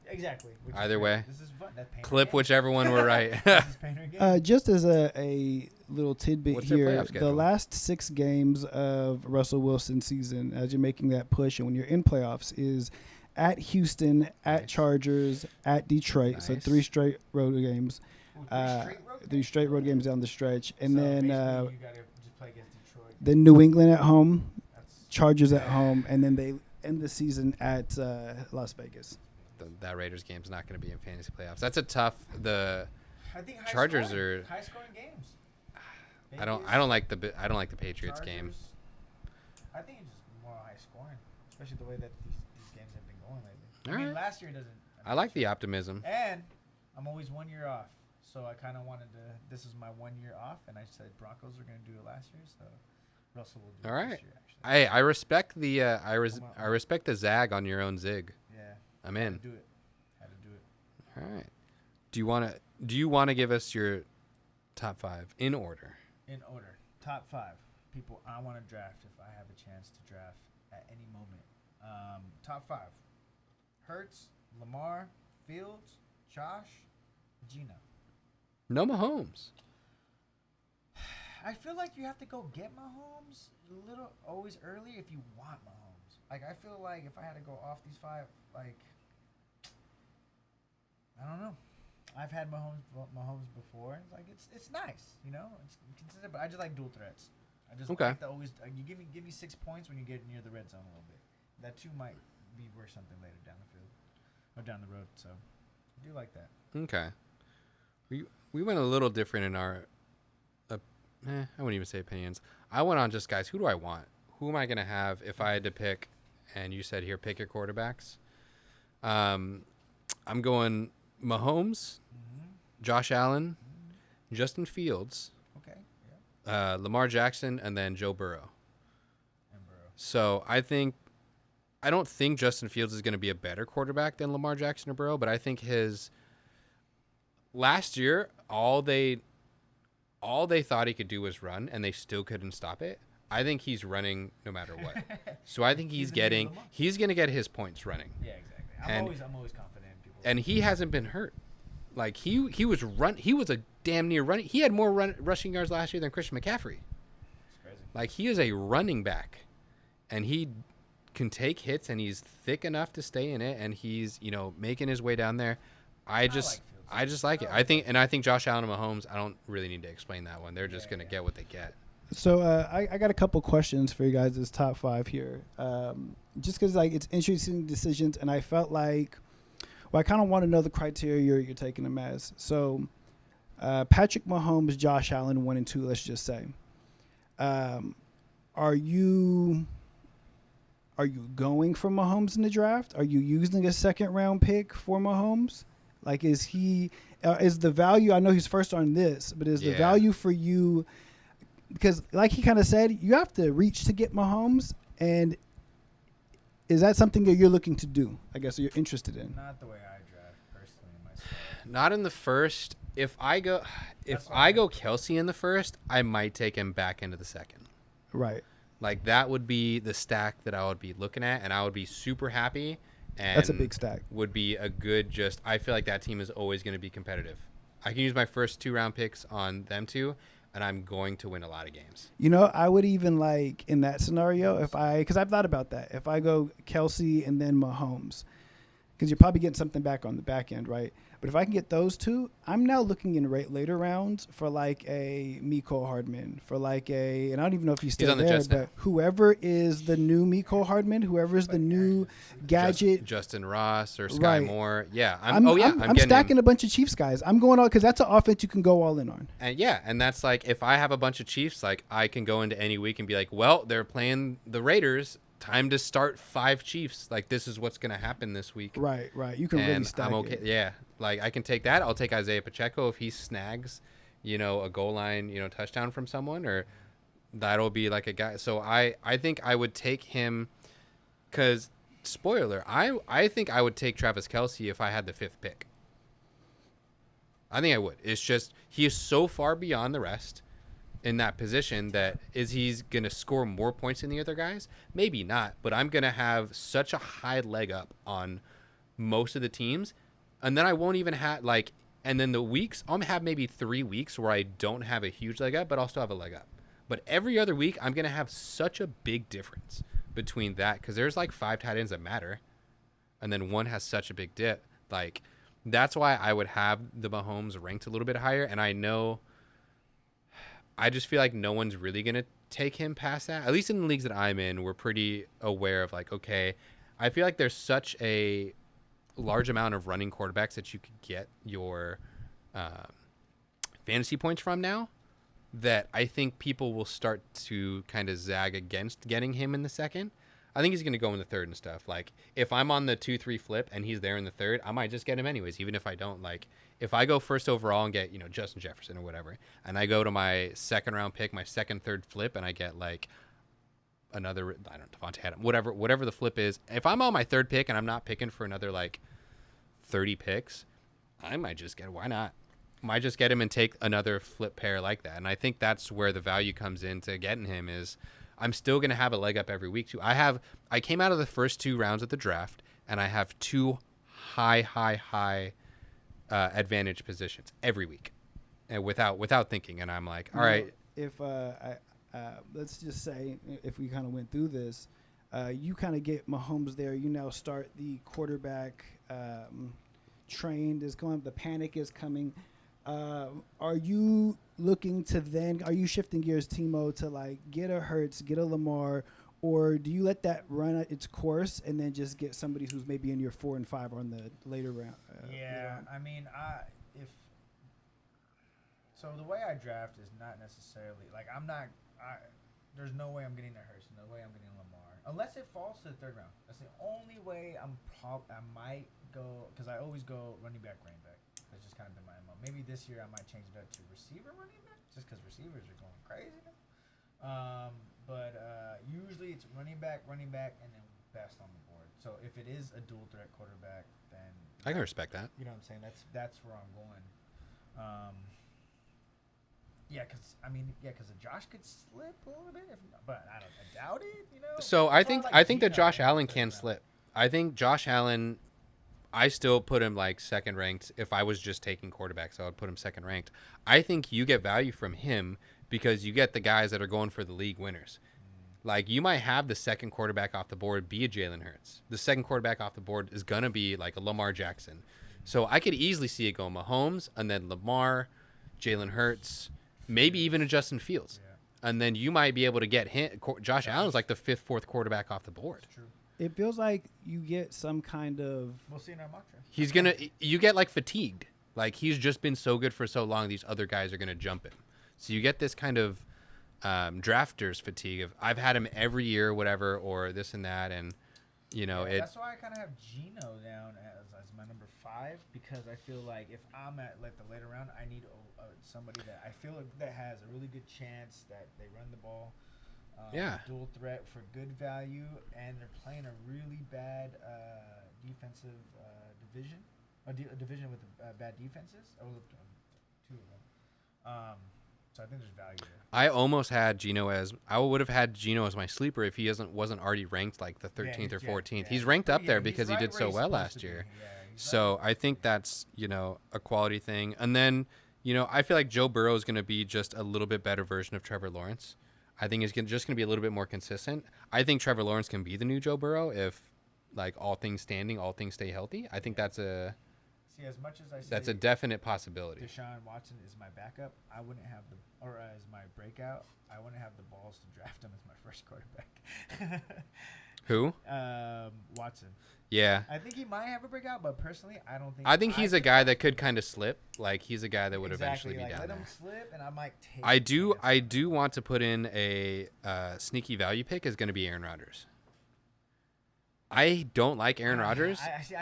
Exactly. Either way, this is fun. That clip game. whichever one we're right. This is Painter game. Just as a little tidbit What's their here, playoff the schedule? last 6 games of Russell Wilson's season, as you're making that push and when you're in playoffs, is at Houston, at Nice. Chargers, at Detroit. So Nice. 3 straight road games. Ooh, 3 straight road games down the stretch. And So then basically you gotta just play against Detroit. then New England at home, That's Chargers at home, and then they end the season at Las Vegas. That Raiders game's not going to be in fantasy playoffs. That's a tough. I think Chargers are- high scoring games. I don't like the Patriots game. Chargers, I think it's just more high scoring, especially the way that these games have been going lately. I mean, Alright. last year doesn't. I like the optimism. And I'm always 1 year off, so I kind of wanted to. This is my 1 year off, and I said Broncos are going to do it last year, so Russell will do All it right. this year. Actually, I respect the I respect the zag on your own zig. yeah, I'm had in. to do it. Had to do it. All right. Do you want to give us your top 5 in order? In order, top 5 people I want to draft if I have a chance to draft at any moment. Top 5: Hurts, Lamar, Fields, Josh, Gino. No Mahomes. I feel like you have to go get Mahomes always early if you want Mahomes. Like I feel like if I had to go off these 5, like I don't know. I've had Mahomes before. It's like it's nice, you know. It's consistent, but I just like dual threats. I just Okay. like to always you give me 6 points when you get near the red zone a little bit. That too might be worth something later down the field or down the road. So I do like that. Okay. We went a little different in our I wouldn't even say opinions. I went on just guys, who do I want? Who am I going to have if I had to pick? And you said here, pick your quarterbacks. I'm going Mahomes, Josh Allen, Justin Fields, Okay. Yeah. Lamar Jackson, and then Joe Burrow. And Burrow. So I don't think Justin Fields is going to be a better quarterback than Lamar Jackson or Burrow, but I think his last year, all they thought he could do was run, and they still couldn't stop it. I think he's running no matter what. So I think he's the name of the month. going to get his points running. Yeah, exactly. And- I'm always confident in people. And he hasn't been hurt. Like he was a damn near running. He had more rushing yards last year than Christian McCaffrey. It's crazy. Like he is a running back, and he can take hits, and he's thick enough to stay in it, and he's making his way down there. I just like it. I think Josh Allen and Mahomes. I don't really need to explain that one. They're just gonna get what they get. So I got a couple questions for you guys. This top 5 here, just because it's interesting decisions, and I felt like, I kind of want to know the criteria you're taking them as. So Patrick Mahomes, Josh Allen, 1 and 2. Let's just say, are you going for Mahomes in the draft? Are you using a 2nd round pick for Mahomes? Like, is the value? I know he's first on this, but is the value for you? Because, like he kind of said, you have to reach to get Mahomes, and is that something that you're looking to do? I guess, or you're interested in. Not the way I draft personally myself. Not in the first. If I go Kelsey in the first, I might take him back into the 2nd. Right. Like that would be the stack that I would be looking at, and I would be super happy And That's a big stack. would be a good I feel like that team is always going to be competitive. I can use my first 2-round picks on them two, and I'm going to win a lot of games. You know, I would even like in that scenario because I've thought about that. If I go Kelsey and then Mahomes, because you're probably getting something back on the back end, right? But if I can get those two, I'm now looking in later rounds for like a Mecole Hardman, for like and I don't even know if he's still on the there, Jets but now. whoever is the new Mecole Hardman, whoever is the new gadget. Justin Ross or Sky Right. Moore. Yeah. I'm getting stacking him. a bunch of Chiefs guys. I'm going all because that's an offense you can go all in on. And that's like, if I have a bunch of Chiefs, like I can go into any week and be like, well, they're playing the Raiders. Time to start 5 Chiefs. Like, this is what's going to happen this week. Right. You can really And stack I'm okay. it. Yeah. Like, I can take that. I'll take Isaiah Pacheco if he snags, a goal line, touchdown from someone, or that'll be like a guy. So I think I would take him because, spoiler, I think I would take Travis Kelce if I had the 5th pick. I think I would. It's just he is so far beyond the rest in that position that he's going to score more points than the other guys? Maybe not, but I'm going to have such a high leg up on most of the teams. And then I won't even have and then the weeks, I'll have maybe 3 weeks where I don't have a huge leg up, but I'll still have a leg up. But every other week, I'm going to have such a big difference between that because there's like 5 tight ends that matter. And then one has such a big dip. Like, that's why I would have the Mahomes ranked a little bit higher. And I just feel like no one's really going to take him past that. At least in the leagues that I'm in, we're pretty aware of like, okay, I feel like there's such a large amount of running quarterbacks that you could get your fantasy points from now that I think people will start to kind of zag against getting him in the second. I think he's going to go in the third and stuff. Like, if I'm on the 2-3 flip and he's there in the third, I might just get him anyways, even if I don't. Like, if I go first overall and get, Justin Jefferson or whatever, and I go to my second round pick, my second, third flip, and I get like another, I don't know, Devontae Adams, whatever the flip is. If I'm on my third pick and I'm not picking for another like 30 picks, I might just why not? Might just get him and take another flip pair like that. And I think that's where the value comes into getting him is I'm still going to have a leg up every week too. I came out of the first 2 rounds of the draft and I have 2 high advantage positions every week and without thinking. And I'm like, all right. If let's just say if we kind of went through this, you kind of get Mahomes there. You now start the quarterback train is going. The panic is coming. Are you looking to then? Are you shifting gears, Timo, to like get a Hurts, get a Lamar, or do you let that run at its course and then just get somebody who's maybe in your 4 and 5 or in the later round? I mean, so the way I draft is not necessarily like there's no way I'm getting a Hurts, no way I'm getting Lamar, unless it falls to the 3rd round. That's the only way I might go because I always go running back. That's just kind of been my MO. Maybe this year I might change it up to receiver running back, just because receivers are going crazy now. But usually it's running back, and then best on the board. So if it is a dual threat quarterback, then I can respect that. you know what I'm saying. That's where I'm going. Because Josh could slip a little bit, but I doubt it. So I think that Josh Allen can slip. I think Josh Allen, I still put him like second ranked. If I was just taking quarterbacks, I would put him second ranked. I think you get value from him because you get the guys that are going for the league winners. Like, you might have the second quarterback off the board be a Jalen Hurts. The second quarterback off the board is going to be like a Lamar Jackson. So I could easily see it go Mahomes and then Lamar, Jalen Hurts, maybe even a Justin Fields. Yeah. And then you might be able to get him. Josh Allen's like the 5th, 4th quarterback off the board. That's true. It feels like you get some kind of. We'll see in our mock draft. You get like fatigued. Like, he's just been so good for so long, these other guys are going to jump him. So you get this kind of drafters fatigue of I've had him every year, whatever, or this and that. And, that's why I kind of have Geno down as my number 5 because I feel like if I'm at like the later round, I need somebody that I feel like that has a really good chance that they run the ball. Dual threat for good value, and they're playing a really bad defensive division, a division with bad defenses. 2 of them. So I think there's value there. I almost had Geno I would have had Geno as my sleeper if he wasn't already ranked like the 13th or 14th. He's ranked up there because he did so well last year. So I think that's, a quality thing. And then, I feel like Joe Burrow is going to be just a little bit better version of Trevor Lawrence. I think he's just going to be a little bit more consistent. I think Trevor Lawrence can be the new Joe Burrow if, like, all things standing, all things stay healthy. I think that's a as much as I say that's a definite possibility. Deshaun Watson is my backup. I wouldn't have as my breakout. I wouldn't have the balls to draft him as my first quarterback. Who? Watson. Yeah. I think he might have a breakout, but personally, I don't think. I think he's a guy that could kind of slip. Like, he's a guy that would eventually be like, down let there. him slip, and I might take. I do want to put in a sneaky value pick is going to be Aaron Rodgers. I don't like Aaron Rodgers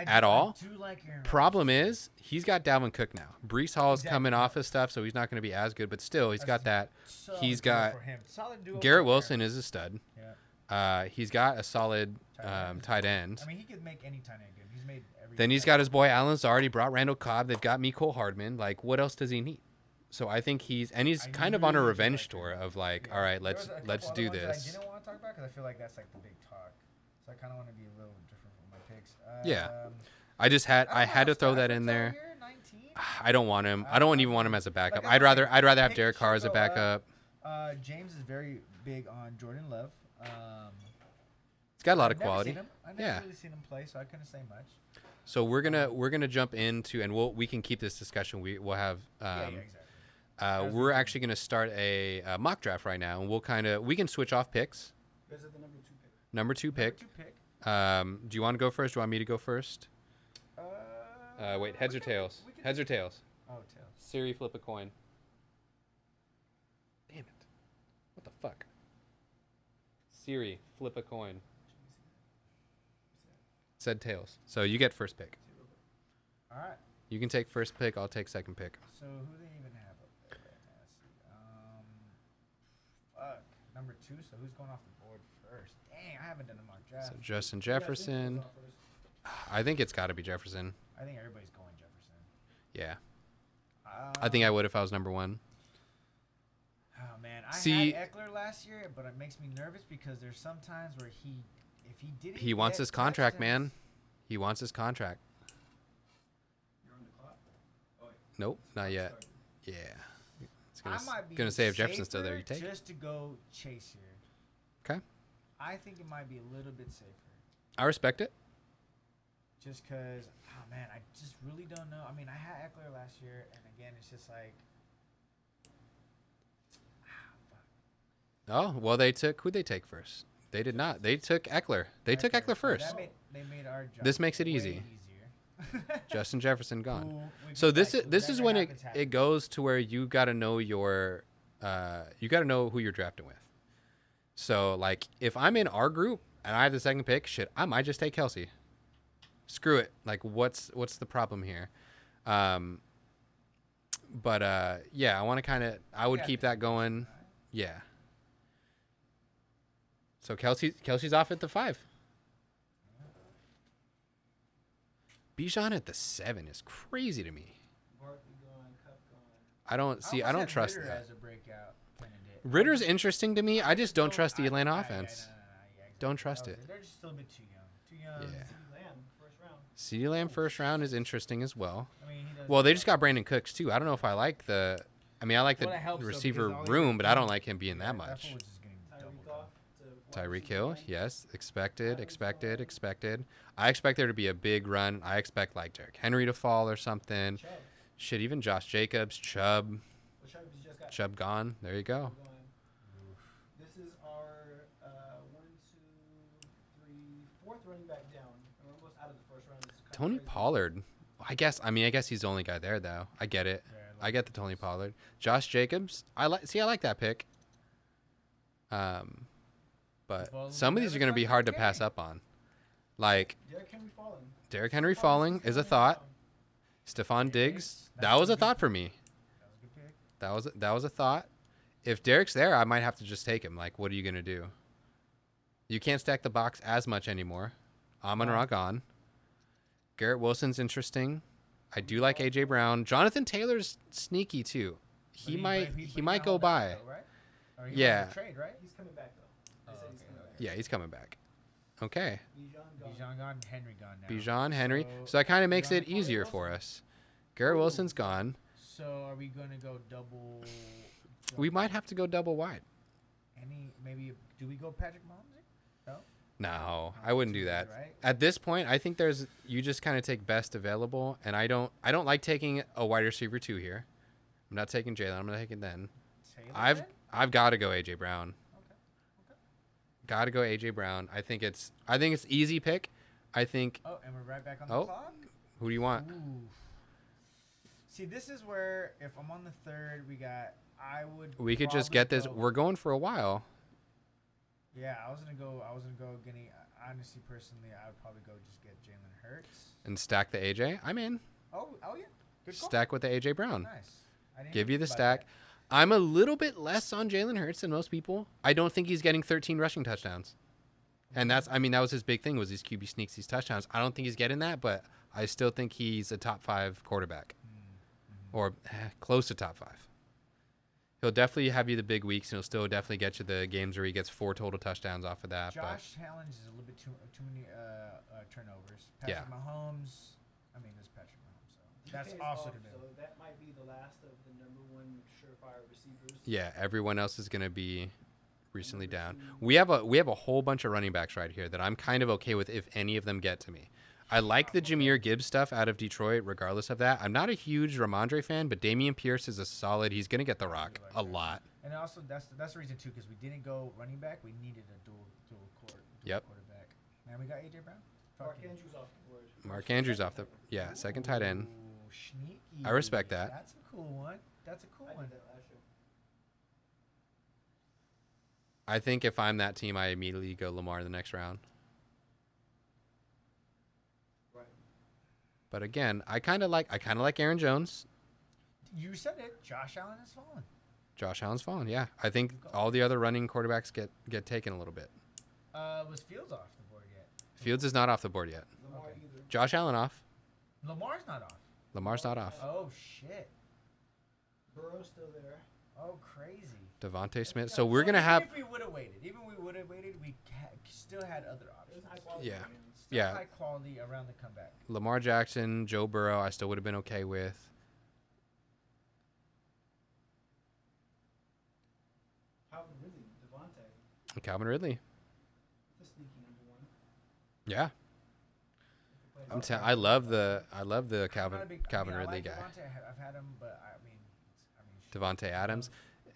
at all. I do like Aaron Problem is, he's got Dalvin Cook now. Brees Hall is coming off his stuff, so he's not going to be as good. But still, he's got that. He's got Garrett Wilson is a stud. Yeah. He's got a solid tight end. I mean, he could make any tight end good. He's made every. Then he's got his boy Alan Lazard. He brought Randall Cobb. They've got Mecole Hardman. Like, what else does he need? So I think he's kind of on a revenge tour of like, all right, let's do this. I didn't want to talk about because I feel like that's like the big talk. So I kind of want to be a little different from my picks. Yeah. I had to throw that in there. I don't want him. I don't even want him as a backup. I'd rather have Derek Carr as a backup. James is very big on Jordan Love. He's got a lot of quality. I've never really seen him play, so I couldn't say much. So we're gonna jump into, and we can keep this discussion. We'll have. Exactly. We're actually gonna start a mock draft right now, and we can switch off picks. This is the Number two pick. Do you want to go first? Do you want me to go first? Wait, heads or tails? Heads or tails? Oh, tails. Siri, flip a coin. Damn it. What the fuck? Siri, flip a coin. Said tails. So you get first pick. All right. You can take first pick. I'll take second pick. So who do they even have up there right now? Let's see. Fuck. Number 2. So who's going off the board first? Dang, I haven't done a mock draft. So Justin Jefferson. I think it's got to be Jefferson. I think everybody's going Jefferson. Yeah. I think I would if I was number 1. Oh man, I had Eckler last year, but it makes me nervous because there's some times where if he didn't. He wants his contract, man. He wants his contract. You're on the clock. Oh, wait. Nope, not yet. Yeah. I might be gonna say if Jefferson's still there, you take it. Just to go chase here. Okay. I think it might be a little bit safer. I respect it. Just because, oh man, I just really don't know. I mean, I had Eckler last year, and again, it's just like. Oh, well, who'd they take first? They did not. They took Eckler. They took Eckler first. They made our job. This makes it way easy. easier. Justin Jefferson gone. Cool. So this is when it goes to where you got to know you got to know who you're drafting with. So like if I'm in our group and I have the second pick, shit, I might just take Kelsey. Screw it. Like what's the problem here? But yeah, I want to I would keep that going. Yeah. So Kelsey's off at the 5. Bijan at the 7 is crazy to me. Barkley gone, Cup gone. I don't trust Ritter that. as a breakout candidate. Ritter's interesting to me. I just don't trust the Atlanta offense. Yeah, exactly. Don't trust it. They're just still a bit too young. Too young. Yeah. CeeDee Lamb, first round. CeeDee Lamb first round is interesting as well. I mean, he does Well, they just got Brandon Cooks too. I don't know if I like the. I mean, I like the Well, it helps, though, receiver because all they room, do- but I don't like him being that that much. fool was just getting double Tyreek done. off to wide Tyreek receiver Hill, 9. yes, expected. I expect there to be a big run. I expect like Derrick Henry to fall or something. Chubb. Shit, even Josh Jacobs, Chubb, Well, Chubb just got Chubb gone. There you go. going. This is our 4th running back down. And we're almost out of the first round. This is kinda Tony crazy. Pollard. I guess he's the only guy there though. I get it. Yeah, I get the Tony Pollard. Josh Jacobs. I like that pick. But Well, some of these are going to be hard to pass up on. Like Derrick Henry falling. Derrick Henry falling is a thought. Stephon Diggs, that was a thought for me. That was a good pick. That was a thought. If Derrick's there, I might have to just take him. Like, what are you going to do? You can't stack the box as much anymore. Amon-Ra gone. Garrett Wilson's interesting. I do like A.J. Brown. Jonathan Taylor's sneaky, too. he might go by. Though, right? Or he Yeah. might go trade, right? He's coming back though. They said he's okay, coming back. Yeah, he's coming back. Okay. Bijan gone. Bijan gone, Henry gone now. Bijan, Henry. So that kind of makes it easier for us. Garrett Wilson's gone. So are we gonna go double? We might have to go double wide. Maybe do we go Patrick Mahomes? No. No, I wouldn't do that. Right? At this point, I think you just kind of take best available, and I don't like taking a wide receiver 2 here. I'm not taking Jalen. I'm not taking then. Taylor I've got to go AJ Brown. Okay. Got to go AJ Brown. I think it's easy pick. I think. Oh, and we're right back on the Oh. clock. Who do you want? Ooh. See, this is where if I'm on the third, We could just get this. We're going for a while. Yeah, I was gonna go. Getting honestly, personally, I would probably go just get Jalen Hurts. And stack the AJ. I'm in. Oh yeah. Good call. Stack with the AJ Brown. Nice. I didn't Give you think the about stack. I'm a little bit less on Jalen Hurts than most people. I don't think he's getting 13 rushing touchdowns. And that was his big thing was these QB sneaks, these touchdowns. I don't think he's getting that, but I still think he's a top 5 quarterback. Or close to top 5. He'll definitely have you the big weeks, and he'll still definitely get you the games where he gets 4 total touchdowns off of that. Josh Allen is a little bit too many turnovers. Patrick Yeah. Mahomes. I mean, it's Patrick Mahomes. So that's DK is also off, to do. So that might be the last of the number 1 surefire receivers. Yeah, everyone else is going to be recently down. Number 2. We have a whole bunch of running backs right here that I'm kind of okay with if any of them get to me. I like the Jahmyr Gibbs stuff out of Detroit, regardless of that. I'm not a huge Ramondre fan, but Dameon Pierce is a solid. He's going to get the rock a lot. And also, that's the reason too, because we didn't go running back. We needed a dual Yep. quarterback. And we got AJ Brown. Mark Fucking- Andrews off the board. Mark Andrews off the second tight end. Ooh, sneaky. I respect that. That's a cool one. That's a cool I one. did that last year. I think if I'm that team, I immediately go Lamar in the next round. Right. But again, I kind of like Aaron Jones. You said it. Josh Allen has fallen. Josh Allen's fallen. Yeah, I think all the other running quarterbacks get taken a little bit. Was Fields off the board yet? Fields is not off the board yet. Lamar Okay. either. Josh Allen off. Lamar's not off. Lamar's not off. Oh shit. Burrow's still there. Oh crazy. Devontae Smith. So we're gonna have. If we would have waited, we still had other There's options. high quality Yeah. wins. Still Yeah. high quality around the comeback. Lamar Jackson, Joe Burrow, I still would have been okay with. Calvin Ridley, Devontae, Calvin Ridley. the sneaky number 1. Yeah, If they play I love the I'm not a Calvin big- Calvin I Ridley like guy. Devontae. I've had him, but shit. Devontae Adams.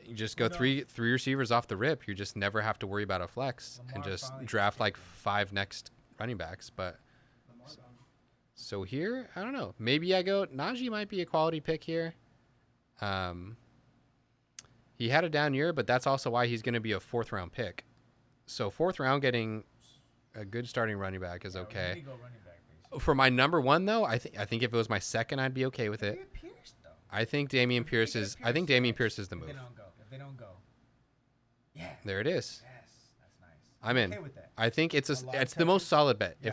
You just Who go three receivers off the rip. You just never have to worry about a flex and Lamar just finally draft just like came in. 5 next running backs. But Lamar gone. so here, I don't know. Maybe I go Najee might be a quality pick here. He had a down year, but that's also why he's going to be a 4th round pick. So 4th round getting a good starting running back is Yeah, we okay. need to go running back, basically. For my number 1 though, I think if it was my second, I'd be okay with it. Maybe Pierce, though. I think Dameon If we Pierce get is the If move. they don't go. Yeah. There it is. Yes, that's nice. I'm in. Okay with that. I think it's A lot of it's the most touches. solid bet. Yeah.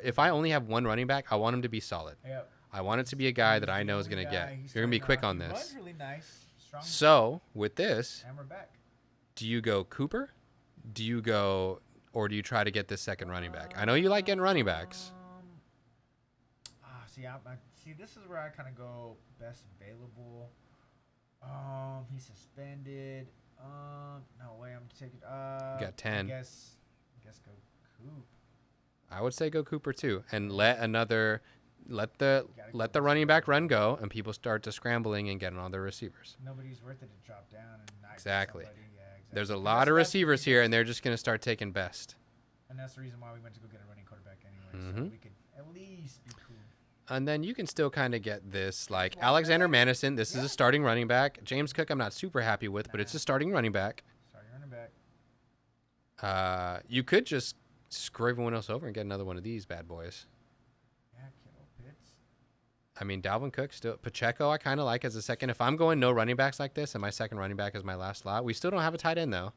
If I only have one running back, I want him to be solid. Yep. I want it to be a guy that I know is going to get. You're going to be quick on He this. runs really nice. Strong. So, with this, And we're back. do you go Cooper? Do you try to get this second running back? I know you like getting running backs. See, this is where I kind of go best available. He's suspended. No way, I'm taking. got 10. I guess go Coop. I would say go Cooper too, and let the Gotta let go the running back Cooper. run go, and people start to scrambling and getting on their receivers. Nobody's worth it to drop down and not get Exactly. somebody. Yeah, exactly. There's a And lot that's- of that's the receivers reason- here, and they're just going to start taking best. And that's the reason why we went to go get a running quarterback anyway, so Mhm. we could at least be cool. And then you can still kind of get this, like Walker. Alexander Madison. This is Yeah. a starting running back. James Cook, I'm not super happy with, but it's a starting running back. Sorry, running back. You could just screw everyone else over and get another one of these bad boys. Yeah, Kittle, Pitts. I mean, Dalvin Cook still. Pacheco, I kind of like as a second. If I'm going no running backs like this, and my second running back is my last slot, we still don't have a tight end though.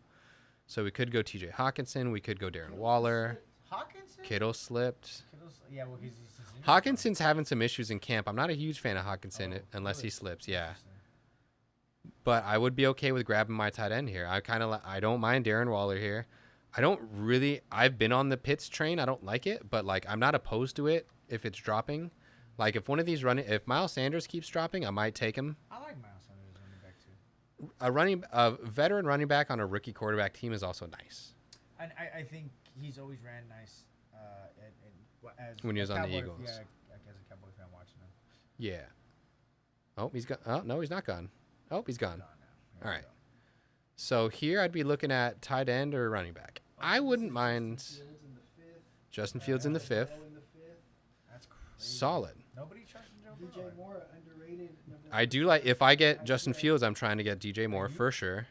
So we could go T.J. Hawkinson. We could go Darren Waller. Hawkinson? Kittle slipped. Kittle's, yeah, well, he's injured. Hawkinson's having some issues in camp. I'm not a huge fan of Hawkinson Oh, unless he really? slips. Yeah. Interesting. but I would be okay with grabbing my tight end here. I don't mind Darren Waller here. I've been on the Pitts train. I don't like it, but like I'm not opposed to it if it's dropping. Like if one of these if Miles Sanders keeps dropping, I might take him. I like Miles Sanders as running back too. A veteran running back on a rookie quarterback team is also nice. And I think he's always ran nice as When he was a on the Cowboy- Eagles. Yeah, like as a Cowboy fan watching him. Yeah. Oh, he's gone. Oh no, he's not gone. Oh, he's gone. Gone now. Here All we right. go. So here I'd be looking at tight end or running back. I wouldn't mind Fields in the fifth. Justin Fields in the fifth. Bell in the fifth. That's crazy. Solid. Nobody trusts Joe Burrow. DJ Moore underrated. number I do 13. like if I get I Justin agree. Fields, I'm trying to get DJ Moore for sure.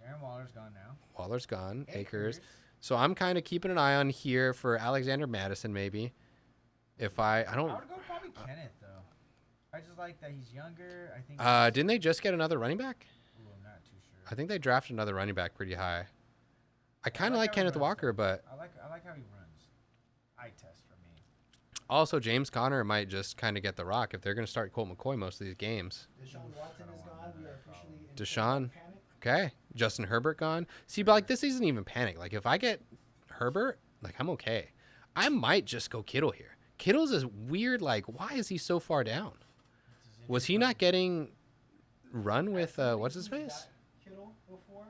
Darren Waller's gone now. Waller's gone. Akers. So I'm kind of keeping an eye on here for Alexander Madison maybe. If I I don't would go probably Kenneth though. I just like that he's younger. I think. didn't they just get another running back? Ooh, I'm not too sure. I think they drafted another running back pretty high. I kind of like like how he Kenneth runs, Walker, though. but I like how he runs. Eye test for me. also James Conner might just kind of get the rock if they're going to start Colt McCoy most of these games. Deshaun Watson is gone. We are officially in Deshaun. panic. Okay. Justin Herbert gone. See, but like this isn't even panic. Like if I get Herbert, like I'm okay. I might just go Kittle here. Kittle's is weird. Like, why is he so far down? Was he not getting run with what's his Somebody face? got Kittle before.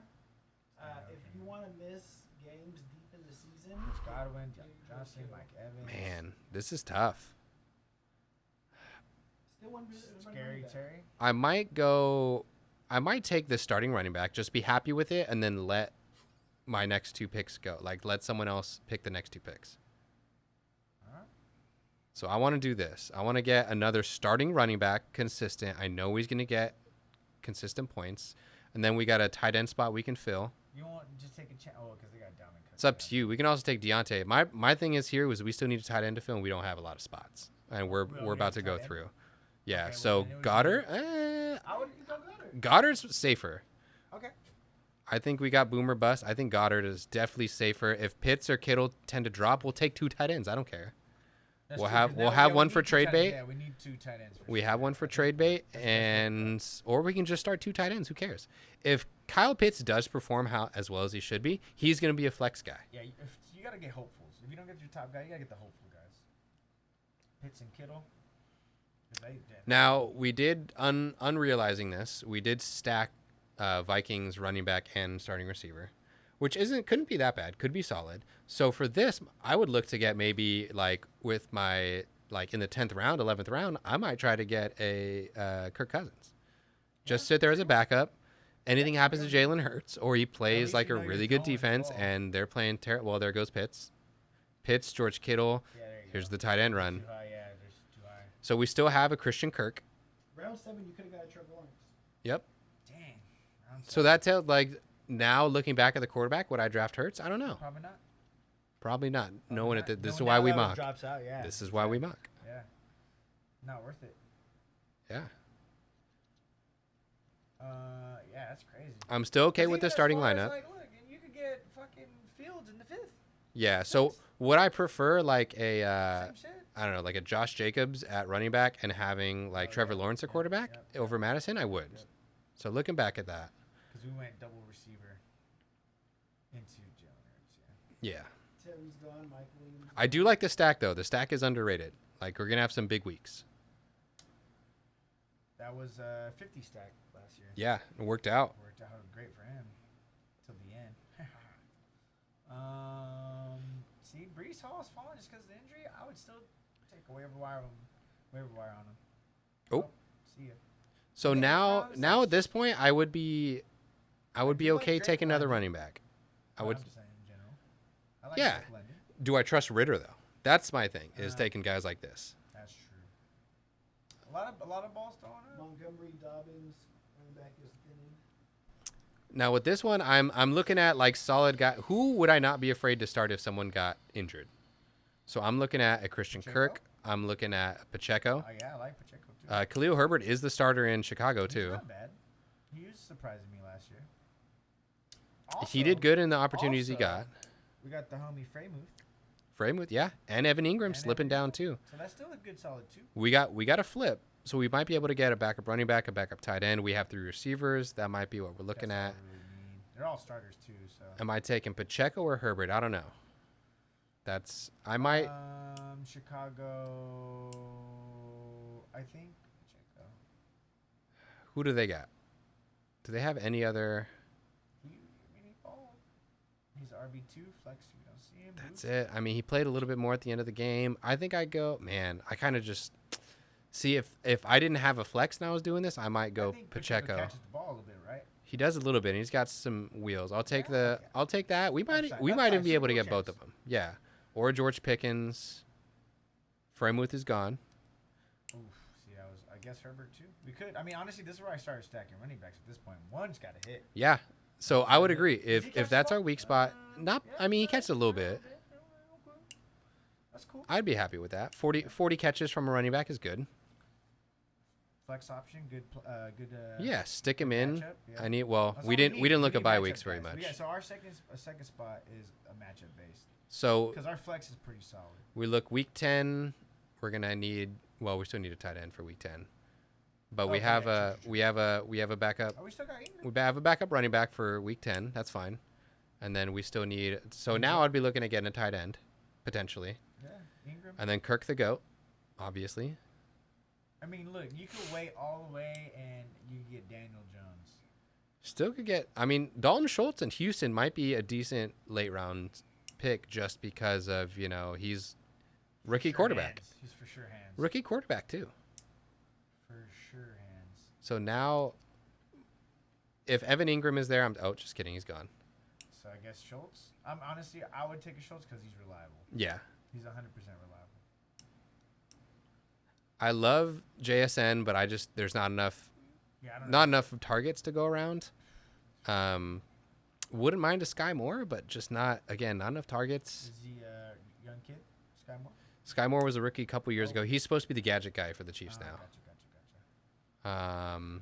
If you want to miss games deep in the season, Godwin, Johnson, Mike Evans. Man, this is tough. still one Scary Terry. I might take this starting running back, just be happy with it, and then let my next two picks go. Like let someone else pick the next two picks. Alright. So I want to do this. I want to get another starting running back consistent. I know he's going to get consistent points. And then we got a tight end spot we can fill. You want just take a chance? Oh, because they got Dalvin Cook. It's up to you. We can also take Deontay. My thing is here was we still need a tight end to fill, and we don't have a lot of spots. And we're We don't we're need about a to go tight end? through. Yeah, Okay, so well, then it would Goddard, I would go Goddard. Goddard's safer. Okay. I think we got boomer bust. I think Goddard is definitely safer. If Pitts or Kittle tend to drop, we'll take two tight ends. I don't care. That's We'll true, have- 'cause we'll now- have yeah, one we for need two trade tight- bait. Yeah, we need two tight ends. We sure. have one for Okay. trade bait, That's the best way to go. or we can just start two tight ends. Who cares? If Kyle Pitts does perform as well as he should be, he's going to be a flex guy. Yeah, you got to get hopefuls. If you don't get your top guy, you got to get the hopeful guys. Pitts and Kittle. 'Cause they- Now we did unrealizing this. We did stack Vikings running back and starting receiver, which couldn't be that bad. Could be solid. So for this, I would look to get maybe like with my like in the 10th round, 11th round, I might try to get a Kirk Cousins. Just sit there as a backup. Anything happens to Jalen Hurts, or he plays least like you a know you're really good going defense, ball. and they're playing terrible. Well, there goes Pitts. Pitts, George Kittle. Yeah, there you Here's go. the tight end run. Too high, yeah, there's too high. So we still have a Christian Kirk. round 7, you could have got a Trevor Lawrence. Yep. Dang. Round So seven. that tells like now looking back at the quarterback, would I draft Hurts? I don't know. Probably not. Probably not. Knowing not. it, this is Knowing why now we that one mock. Drops out, yeah. This is why we mock. Yeah. Not worth it. Yeah. Yeah, that's crazy. I'm still okay 'Cause with the even as starting far as, lineup. Like, look, and you could get fucking Fields in the 5th. Yeah. So would I prefer like a Same shit. I don't know, like a Josh Jacobs at running back and having like Oh, Trevor yeah, Lawrence at yeah, quarterback yep, over Madison? I would. Yep. So looking back at that, Because we went double receiver into Jalen Hurts, yeah. yeah. Terry's gone. Mike Williams. I do like the stack though. The stack is underrated. Like we're gonna have some big weeks. That was 50 stack last year. Yeah, it worked out. Worked out great for him till the end. See, Brees Hall's falling just because of the injury. I would still take a waiver wire on him. Oh. See ya. So Yeah, now Browns, now at this point, I would be do like okay Drake taking another London. running back. I But would. I'm just saying in general. I like Yeah. Drake London. Do I trust Ritter though? That's my thing. Is Uh, taking guys like this. That's true. A lot of balls thrown up. Montgomery, Dobbins, running back is thinning. Now with this one, I'm looking at like solid guy. Who would I not be afraid to start if someone got injured? So I'm looking at a Christian Pacheco? Kirk. I'm looking at Pacheco. Oh yeah, I like Pacheco too. Khalil Herbert is the starter in Chicago He's too. not bad. He was surprising me last year. He did Also, good in the opportunities he also, got. We got the homie Fremuth. Frameworth, yeah, and Evan Ingram And slipping Evan down Ingram. too. So that's still a good solid 2. We got a flip. So we might be able to get a backup running back, a backup tight end. We have 3 receivers. That might be what we're looking That's at. all we really need. They're all starters too, so. Am I taking Pacheco or Herbert? I don't know. I might. Chicago. I think Pacheco. Who do they got? Do they have any other? He's RB2 flex. You don't see him. That's it. I mean, he played a little bit more at the end of the game. I think I go. Man, I kind of just see if I didn't have a flex and I was doing this, I might go I think Pacheco Pacheco. catches the ball a little bit, right? He does a little bit. And he's got some wheels. I'll take Yeah, okay. I'll take that. We might Upside. we That's might fine. even be able to Super get both chance. of them. Yeah. Or George Pickens. Fremuth is gone. Oof. See, I guess Herbert too. We could. I mean, honestly, this is where I started stacking running backs at this point. One's got to hit. Yeah. So I would agree. Does he If catch the that's our ball? weak spot, not. Yeah, I mean, he okay. catches a little bit. That's cool. I'd be happy with that. 40 catches from a running back is good. Flex option, good. Good. Yeah, stick him good in. matchup, yeah. I need. Well, That's we all didn't. need. We didn't look need at bye matchup weeks very guys. much. Yeah, so our second spot is a matchup based So because our flex is pretty solid. we look week 10. We're gonna need. Well, we still need a tight end for week 10, but we Okay, have yeah, a true. we have a backup. Oh, we still got Ingram. We have a backup running back for week 10. That's fine. And then we still need. So now I'd be looking at getting a tight end, potentially, Yeah, Ingram. and then Kirk the goat, obviously. I mean, look, you could wait all the way and you could get Daniel Jones. Still could get. I mean, Dalton Schultz in Houston might be a decent late round pick just because of he's rookie Sure quarterback. hands. He's for sure hands. Rookie quarterback too. For sure hands. So now, if Evan Ingram is there, just kidding. He's gone. So I guess Schultz. Honestly, I would take a Schultz because he's reliable. Yeah. He's 100% reliable. I love JSN, but there's not enough. Yeah, I don't Not know. enough targets to go around. Wouldn't mind a Sky Moore, but just not enough targets. Is he a young kid? Sky Moore? Sky Moore was a rookie a couple years ago. He's supposed to be the gadget guy for the Chiefs Oh, now. Gotcha.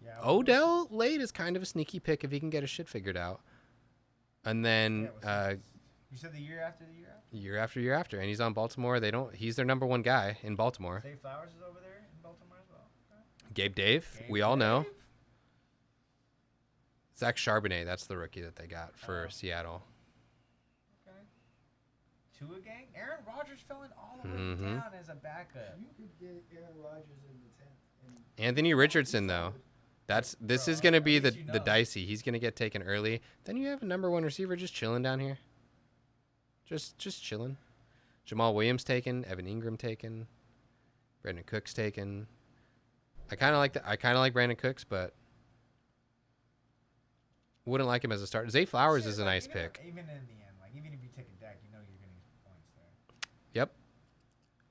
Yeah, Odell late is kind of a sneaky pick if he can get his shit figured out. And then you said the year after the year after? year after, and he's on Baltimore. He's their number one guy in Baltimore. Zay Flowers is over there in Baltimore as well. Okay. Gabe Dave, we all know. Zach Charbonnet, that's the rookie that they got for Oh. Seattle. Okay. Tua gang? Aaron Rodgers fell in all the way Mhm. down as a backup. You could get Aaron Rodgers in the 10th. And Anthony Richardson, though. This Bro, is going to be at the, least you the know. dicey. He's going to get taken early. Then you have a number one receiver just chilling down here. Just chilling. Jamal Williams taken. Evan Ingram taken. Brandon Cooks taken. I kind of like Brandon Cooks, but wouldn't like him as a starter. Zay Flowers Shit, is a like, nice even- pick. Even in the end, like even if you take a Dak, you know you're getting points there. Yep.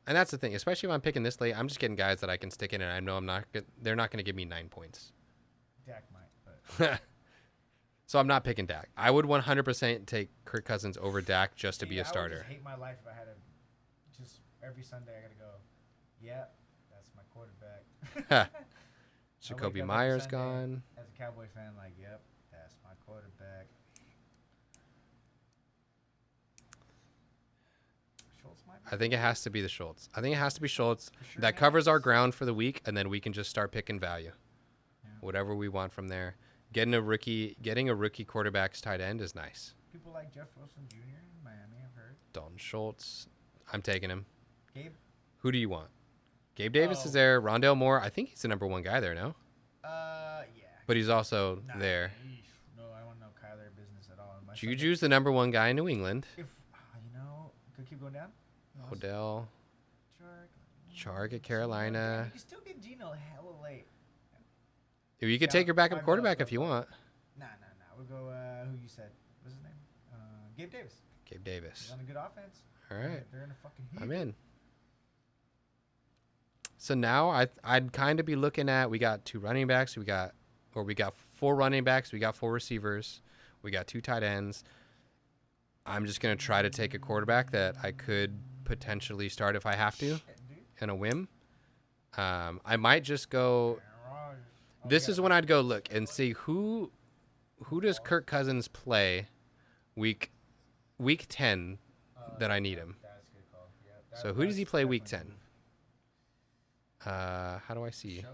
And that's the thing, especially if I'm picking this late, I'm just getting guys that I can stick in, and I know they're not going to give me 9 points. Dak might, but So I'm not picking Dak. I would 100% take Kirk Cousins over Dak just to be See, a I would starter. just hate my life if I had to just every Sunday I gotta go. Yep, that's my quarterback. I wake Jacoby up every Myers Sunday gone. As a Cowboy fan, like, yep, that's my quarterback. Schultz might be I think it has to be the Schultz. I think it has to be Schultz. for sure That covers our hands. ground for the week, and then we can just start picking value. Yeah. Whatever we want from there. Getting a rookie quarterback's tight end is nice. People like Jeff Wilson Jr. in Miami, I've heard. Dalton Schultz. I'm taking him. Gabe? Who do you want? Gabe Davis Oh. is there. Rondale Moore. I think he's the number one guy there now. Yeah. But he's also Nah, there. No, I want no Kyler business at all. My Juju's the number one guy in New England. If, could keep going down. Who else? Odell. Chark. Chark at Carolina. You can still get Geno hella late. You could Yeah, take your backup $5 quarterback if left. you want. Nah. We'll go, who you said? What's his name? Gabe Davis. Gabe He's Davis. on a good offense. All right. They're in a fucking heat. I'm in. So now I'd kind of be looking at, we got 2 running backs, we got 4 running backs, we got 4 receivers, we got 2 tight ends. I'm just going to try to take a quarterback that I could potentially start if I have to Shit, dude. in a whim. I might just go, Aaron Rodgers. Oh, this we is got- when I'd go look and see who does Kirk Cousins play week 10 that I need him. That's a good call. Yeah, So who does he that's play week definitely 10? How do I see? Show?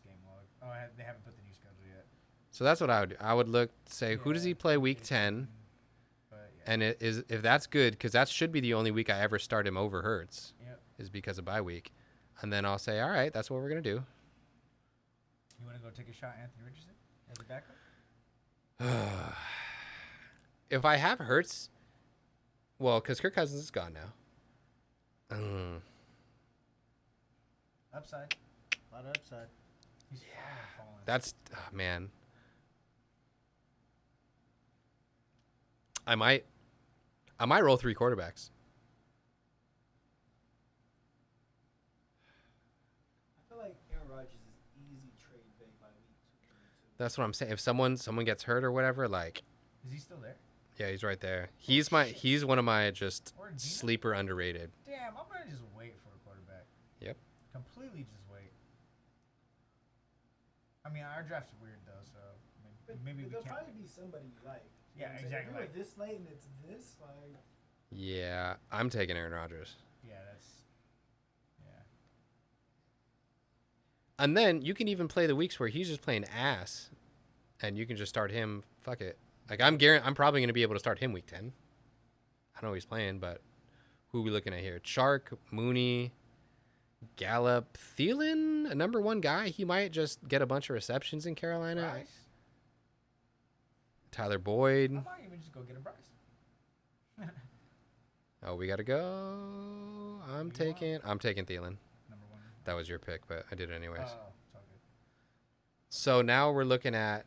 Game log. Oh, they haven't put the new schedule yet. So that's what I would do. I would look, say, who does he play week 10? But yeah. And it is if that's good, because that should be the only week I ever start him over Hurts, Yep. is because of bye week. And then I'll say, all right, that's what we're going to do. You want to go take a shot at Anthony Richardson as a backup? If I have Hurts, well, because Kirk Cousins is gone now. Upside. A lot of upside. He's falling. That's, man. I might roll 3 quarterbacks. I feel like Aaron Rodgers is easy trade bait by week 2. That's what I'm saying. If someone gets hurt or whatever, like, Is he still there? yeah, he's right there. He's one of my just Or Geno? sleeper underrated. Damn, I'm gonna just wait for a quarterback. Yep. Completely just wait. I mean, our draft's weird though, so maybe we there'll can't. probably be somebody you like. You Yeah, know what I'm saying? exactly, If like- you're this late and it's this, like, Yeah, I'm taking Aaron Rodgers. Yeah, that's. Yeah. And then you can even play the weeks where he's just playing ass, and you can just start him. Fuck it. Like I'm probably going to be able to start him week 10. I don't know who he's playing, but who are we looking at here? Chark, Mooney, Gallup, Thielen, a number 1 guy. He might just get a bunch of receptions in Carolina. Bryce? Tyler Boyd. I might even just go get a Bryce. Oh, we got to go. I'm Who you taking Thielen. Number 1. That was your pick, but I did it anyways. Oh, it's all good. So now we're looking at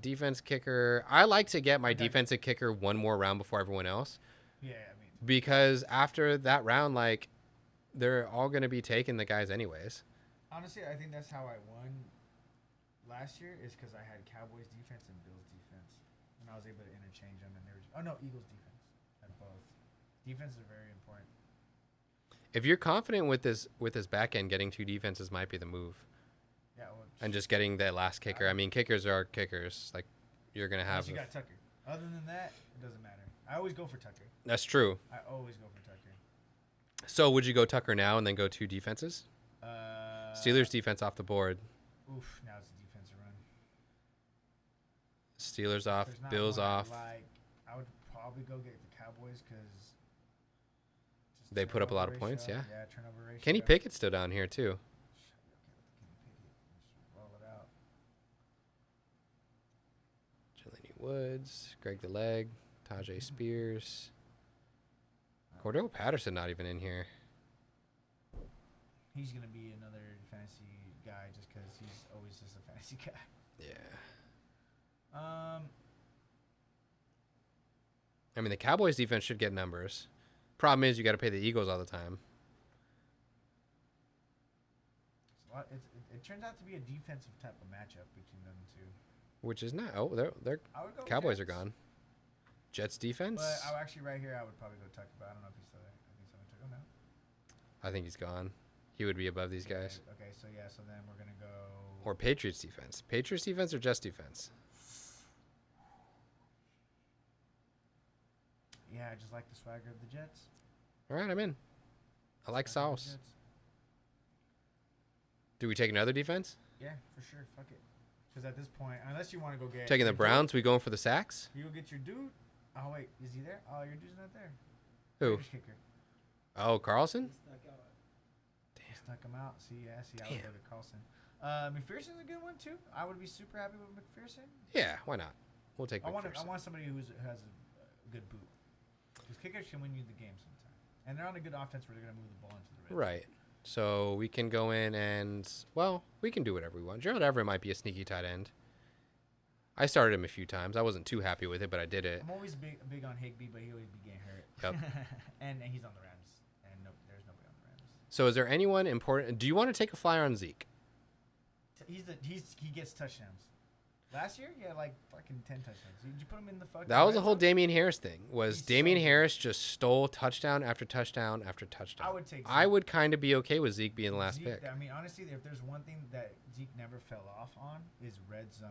defense kicker. I like to get my Okay. defensive kicker one more round before everyone else, Yeah, I mean. because after that round, like, they're all going to be taking the guys anyways. Honestly, I think that's how I won last year, is because I had Cowboys defense and Bills defense, and I was able to interchange them. And Eagles defense. Had both. Defense is very important. If you're confident with this back end, getting 2 defenses might be the move, Yeah, well, and just getting that last kicker. I mean, kickers are kickers. Like, you're going to have. unless you got Tucker. Other than that, it doesn't matter. I always go for Tucker. That's true. I always go for Tucker. So would you go Tucker now and then go 2 defenses? Steelers defense off the board. Oof, now it's a defensive run. Steelers off. There's not Bills one I off. like. I would probably go get the Cowboys because They put up a lot of points, yeah. Yeah, turnover ratio. Kenny Pickett's still down here too. Roll it out. Jelani Woods, Greg the Leg, Tajay Spears, Cordell Patterson not even in here. He's gonna be another fantasy guy just because he's always just a fantasy guy. Yeah. I mean, the Cowboys defense should get numbers. Problem is, you got to pay the Eagles all the time. It turns out to be a defensive type of matchup between them two. Which is not. Oh, they're I would go Cowboys are Jets. gone. Jets defense. But I would actually right here, I would probably go Tucker, but I don't know if he's still there. I think someone took him out. I think he's gone. He would be above these guys. Okay, so yeah, so then we're gonna go. Or Patriots defense. Patriots defense or Jets defense? Yeah, I just like the swagger of the Jets. All right, I'm in. I like Swagger of the Sauce. Jets. Do we take another defense? Yeah, for sure. Fuck it. Because at this point, unless you want to go get Taking the your Browns, we going for the sacks? dude, you go get your dude. Oh wait, is he there? Oh, your dude's not there. Who? Raiders kicker. Oh, Carlson? snuck out. Snuck him out. See, I would Damn. go to Carlson. McPherson's a good one too. I would be super happy with McPherson. Yeah, why not? We'll take I want McPherson. somebody who has a good boot. Because kickers can win you the game sometimes, and they're on a good offense where they're gonna move the ball into the red. Right. So we can go in and, well, we can do whatever we want. Gerald Everett might be a sneaky tight end. I started him a few times. I wasn't too happy with it, but I did it. I'm always big on Higbee, but he always be getting hurt. Yep. and he's on the Rams, and there's nobody on the Rams. So is there anyone important? Do you want to take a flyer on Zeke? He gets touchdowns. Last year, he had like fucking 10 touchdowns. Did you put him in the fucking? That was red the whole zone? Damian Harris thing. Was He's so Damian good. Harris just stole touchdown after touchdown after touchdown? I would take. I Zeke. would kind of be okay with Zeke being the last Zeke, pick. I mean, honestly, if there's one thing that Zeke never fell off on is red zone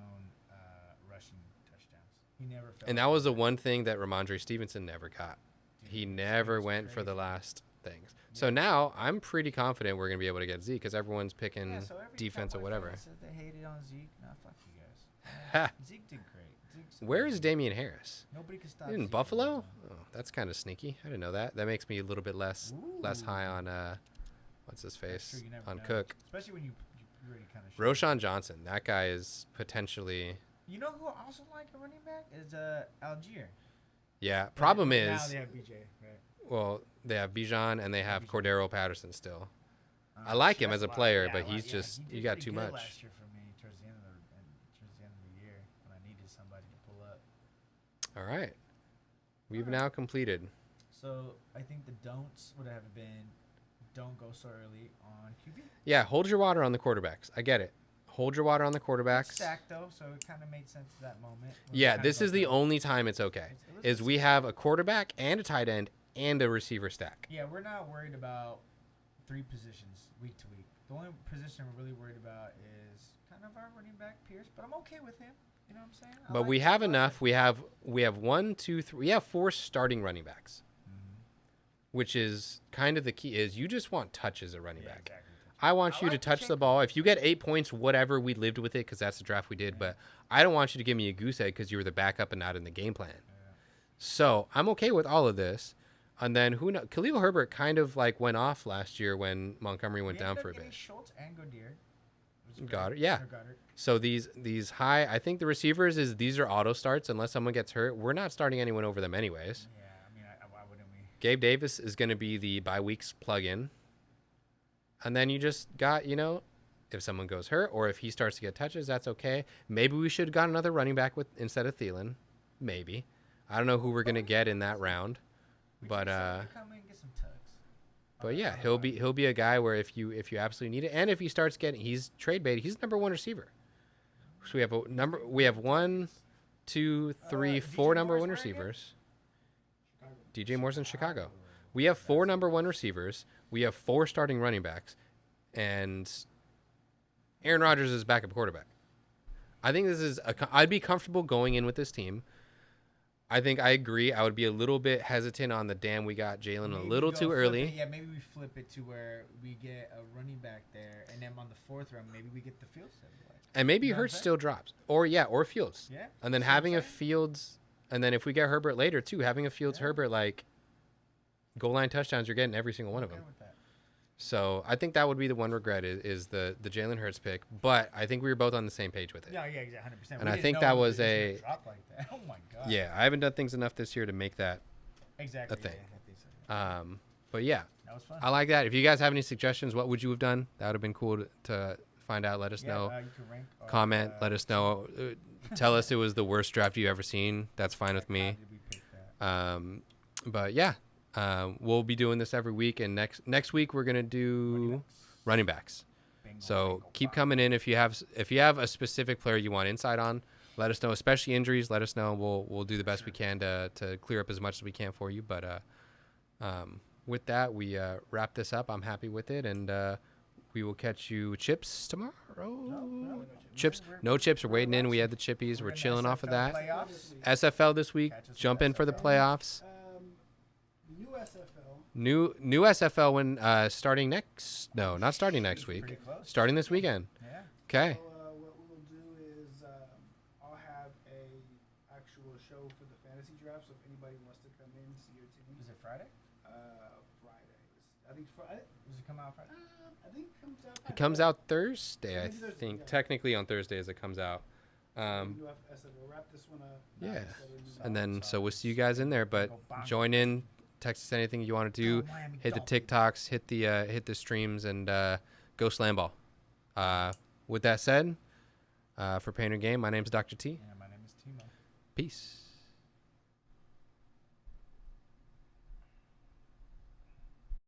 rushing touchdowns. He never fell. And that off was the on one thing that Ramondre Stevenson never got. Dude, He he never was went for the crazy. last things. So now I'm pretty confident we're gonna be able to get Zeke because everyone's picking Yeah, so every defense or Cowboy whatever. fan said they hated on Zeke. Nah, fuck you guys. Zeke did great. Zeke's Where is amazing. Damian Harris? Nobody can stop. In Zeke. Buffalo? Oh, that's kind of sneaky. I didn't know that. That makes me a little bit less high on what's his That's face true, you never on know. Cook. Especially when you already kind of. Roshan Johnson. That guy is potentially. You know who I also like a running back is Algier. Yeah. Problem Now is, they have BJ. Right? well, they have Bijan and they have Bijan. Cordero Patterson still. I like him as a player, but he's just he you did got pretty too good much. Last year for me, towards the end of the year, when I needed somebody to pull up. All right. We've now completed. So I think the don'ts would have been, don't go so early on QB. Yeah, hold your water on the quarterbacks. I get it. Hold your water on the It's quarterbacks. sacked though, so it kind of made sense at that moment. when we Yeah, kinda this go is the through- only time it's okay. it was Is we have a quarterback and a tight end and a receiver stack. Yeah, we're not worried about 3 positions week to week. The only position we're really worried about is kind of our running back Pierce, but I'm okay with him. You know what I'm saying? I But like we his have product. enough. We have 1, 2, 3. We have 4 starting running backs, Mhm. which is kind of the key. Is you just want touches at running Yeah, back. exactly. I want I you to like touch the Pacheco. ball. If you get 8 points, whatever, we lived with it because that's the draft we did. But I don't want you to give me a goose egg because you were the backup and not in the game plan. Yeah. So I'm okay with all of this. And then who knows? Khalil Herbert kind of like went off last year when Montgomery went We down ended for a up getting bit. Schultz and Godier. which is Goddard, great. yeah. Or Goddard. So these high, I think the receivers these are auto starts unless someone gets hurt. We're not starting anyone over them anyways. Yeah, I mean, why wouldn't we? Gabe Davis is going to be the bye weeks plug-in. And then you just got, if someone goes hurt or if he starts to get touches, that's okay. Maybe we should have got another running back instead of Thielen. Maybe. I don't know who we're going to get in that round. We But can come in and get some tugs. but yeah, he'll be a guy where if you absolutely need it, and if he starts he's trade bait, he's number 1 receiver. So we have 1, 2, 3, DJ 4 number Moore's 1 where again? receivers. DJ Moore's in Chicago. We have 4 number 1 receivers. We have 4 starting running backs, and Aaron Rodgers is backup quarterback. I think this is I'd be comfortable going in with this team. I think I agree. I would be a little bit hesitant on the damn. We got Jalen a Maybe little go too flip early. it. Yeah, maybe we flip it to where we get a running back there, and then on the 4th round, maybe we get the Fields. And maybe You know what I'm Hurts saying? still drops. Or Fields. Yeah. And then See what I'm having a saying? Fields, and then if we get Herbert later too, having a Fields Yeah. Herbert, like goal line touchdowns, you're getting every single one of Okay them. with that. So I think that would be the one regret is the Jalen Hurts pick. But I think we were both on the same page with it. Yeah, exactly, 100%. And I think that was a drop like that. Oh my god. Yeah, I haven't done things enough this year to make that. Exactly. thing. Yeah, I think so. But yeah, That was fun. I like that. If you guys have any suggestions, what would you have done? That would have been cool to find out. Let us know. You can rank our, Comment. Let us know. Tell us it was the worst draft you ever seen. That's fine with how me. did we pick that? But yeah, we'll be doing this every week, and next week we're gonna do running backs. Bingo, So bingo, keep bongo. coming in if you have a specific player you want insight on. Let us know, especially injuries. Let us know. We'll do the best we can to clear up as much as we can for you. But with that, we wrap this up. I'm happy with it, and we will catch you chips tomorrow. No Chips, no chips. We're waiting in. We had the chippies. We're in the chilling off of SFL that. playoffs. SFL this week. Catch us Jump in in for the SFL. playoffs. New SFL. New SFL when starting next. No, not starting next week. Pretty close. Starting this weekend. Yeah. Okay. So, what we'll do is I'll have a actual show for the fantasy draft. So if anybody wants to come in, see your team. Is it Friday? Friday. I think Friday. Does it come out Friday? I think it comes out. It comes out Thursday, I Maybe Thursday, think. yeah. Technically on Thursdays it comes out. We'll wrap this one up. Yeah. So then- And then so we'll see you guys in there. But join in, text us anything you want to do. Go Miami Hit the Dolphins. TikToks, hit the streams, and go slam ball. With that said, for Painter Game, my name's Dr. T. Yeah, my name is Timo. Peace.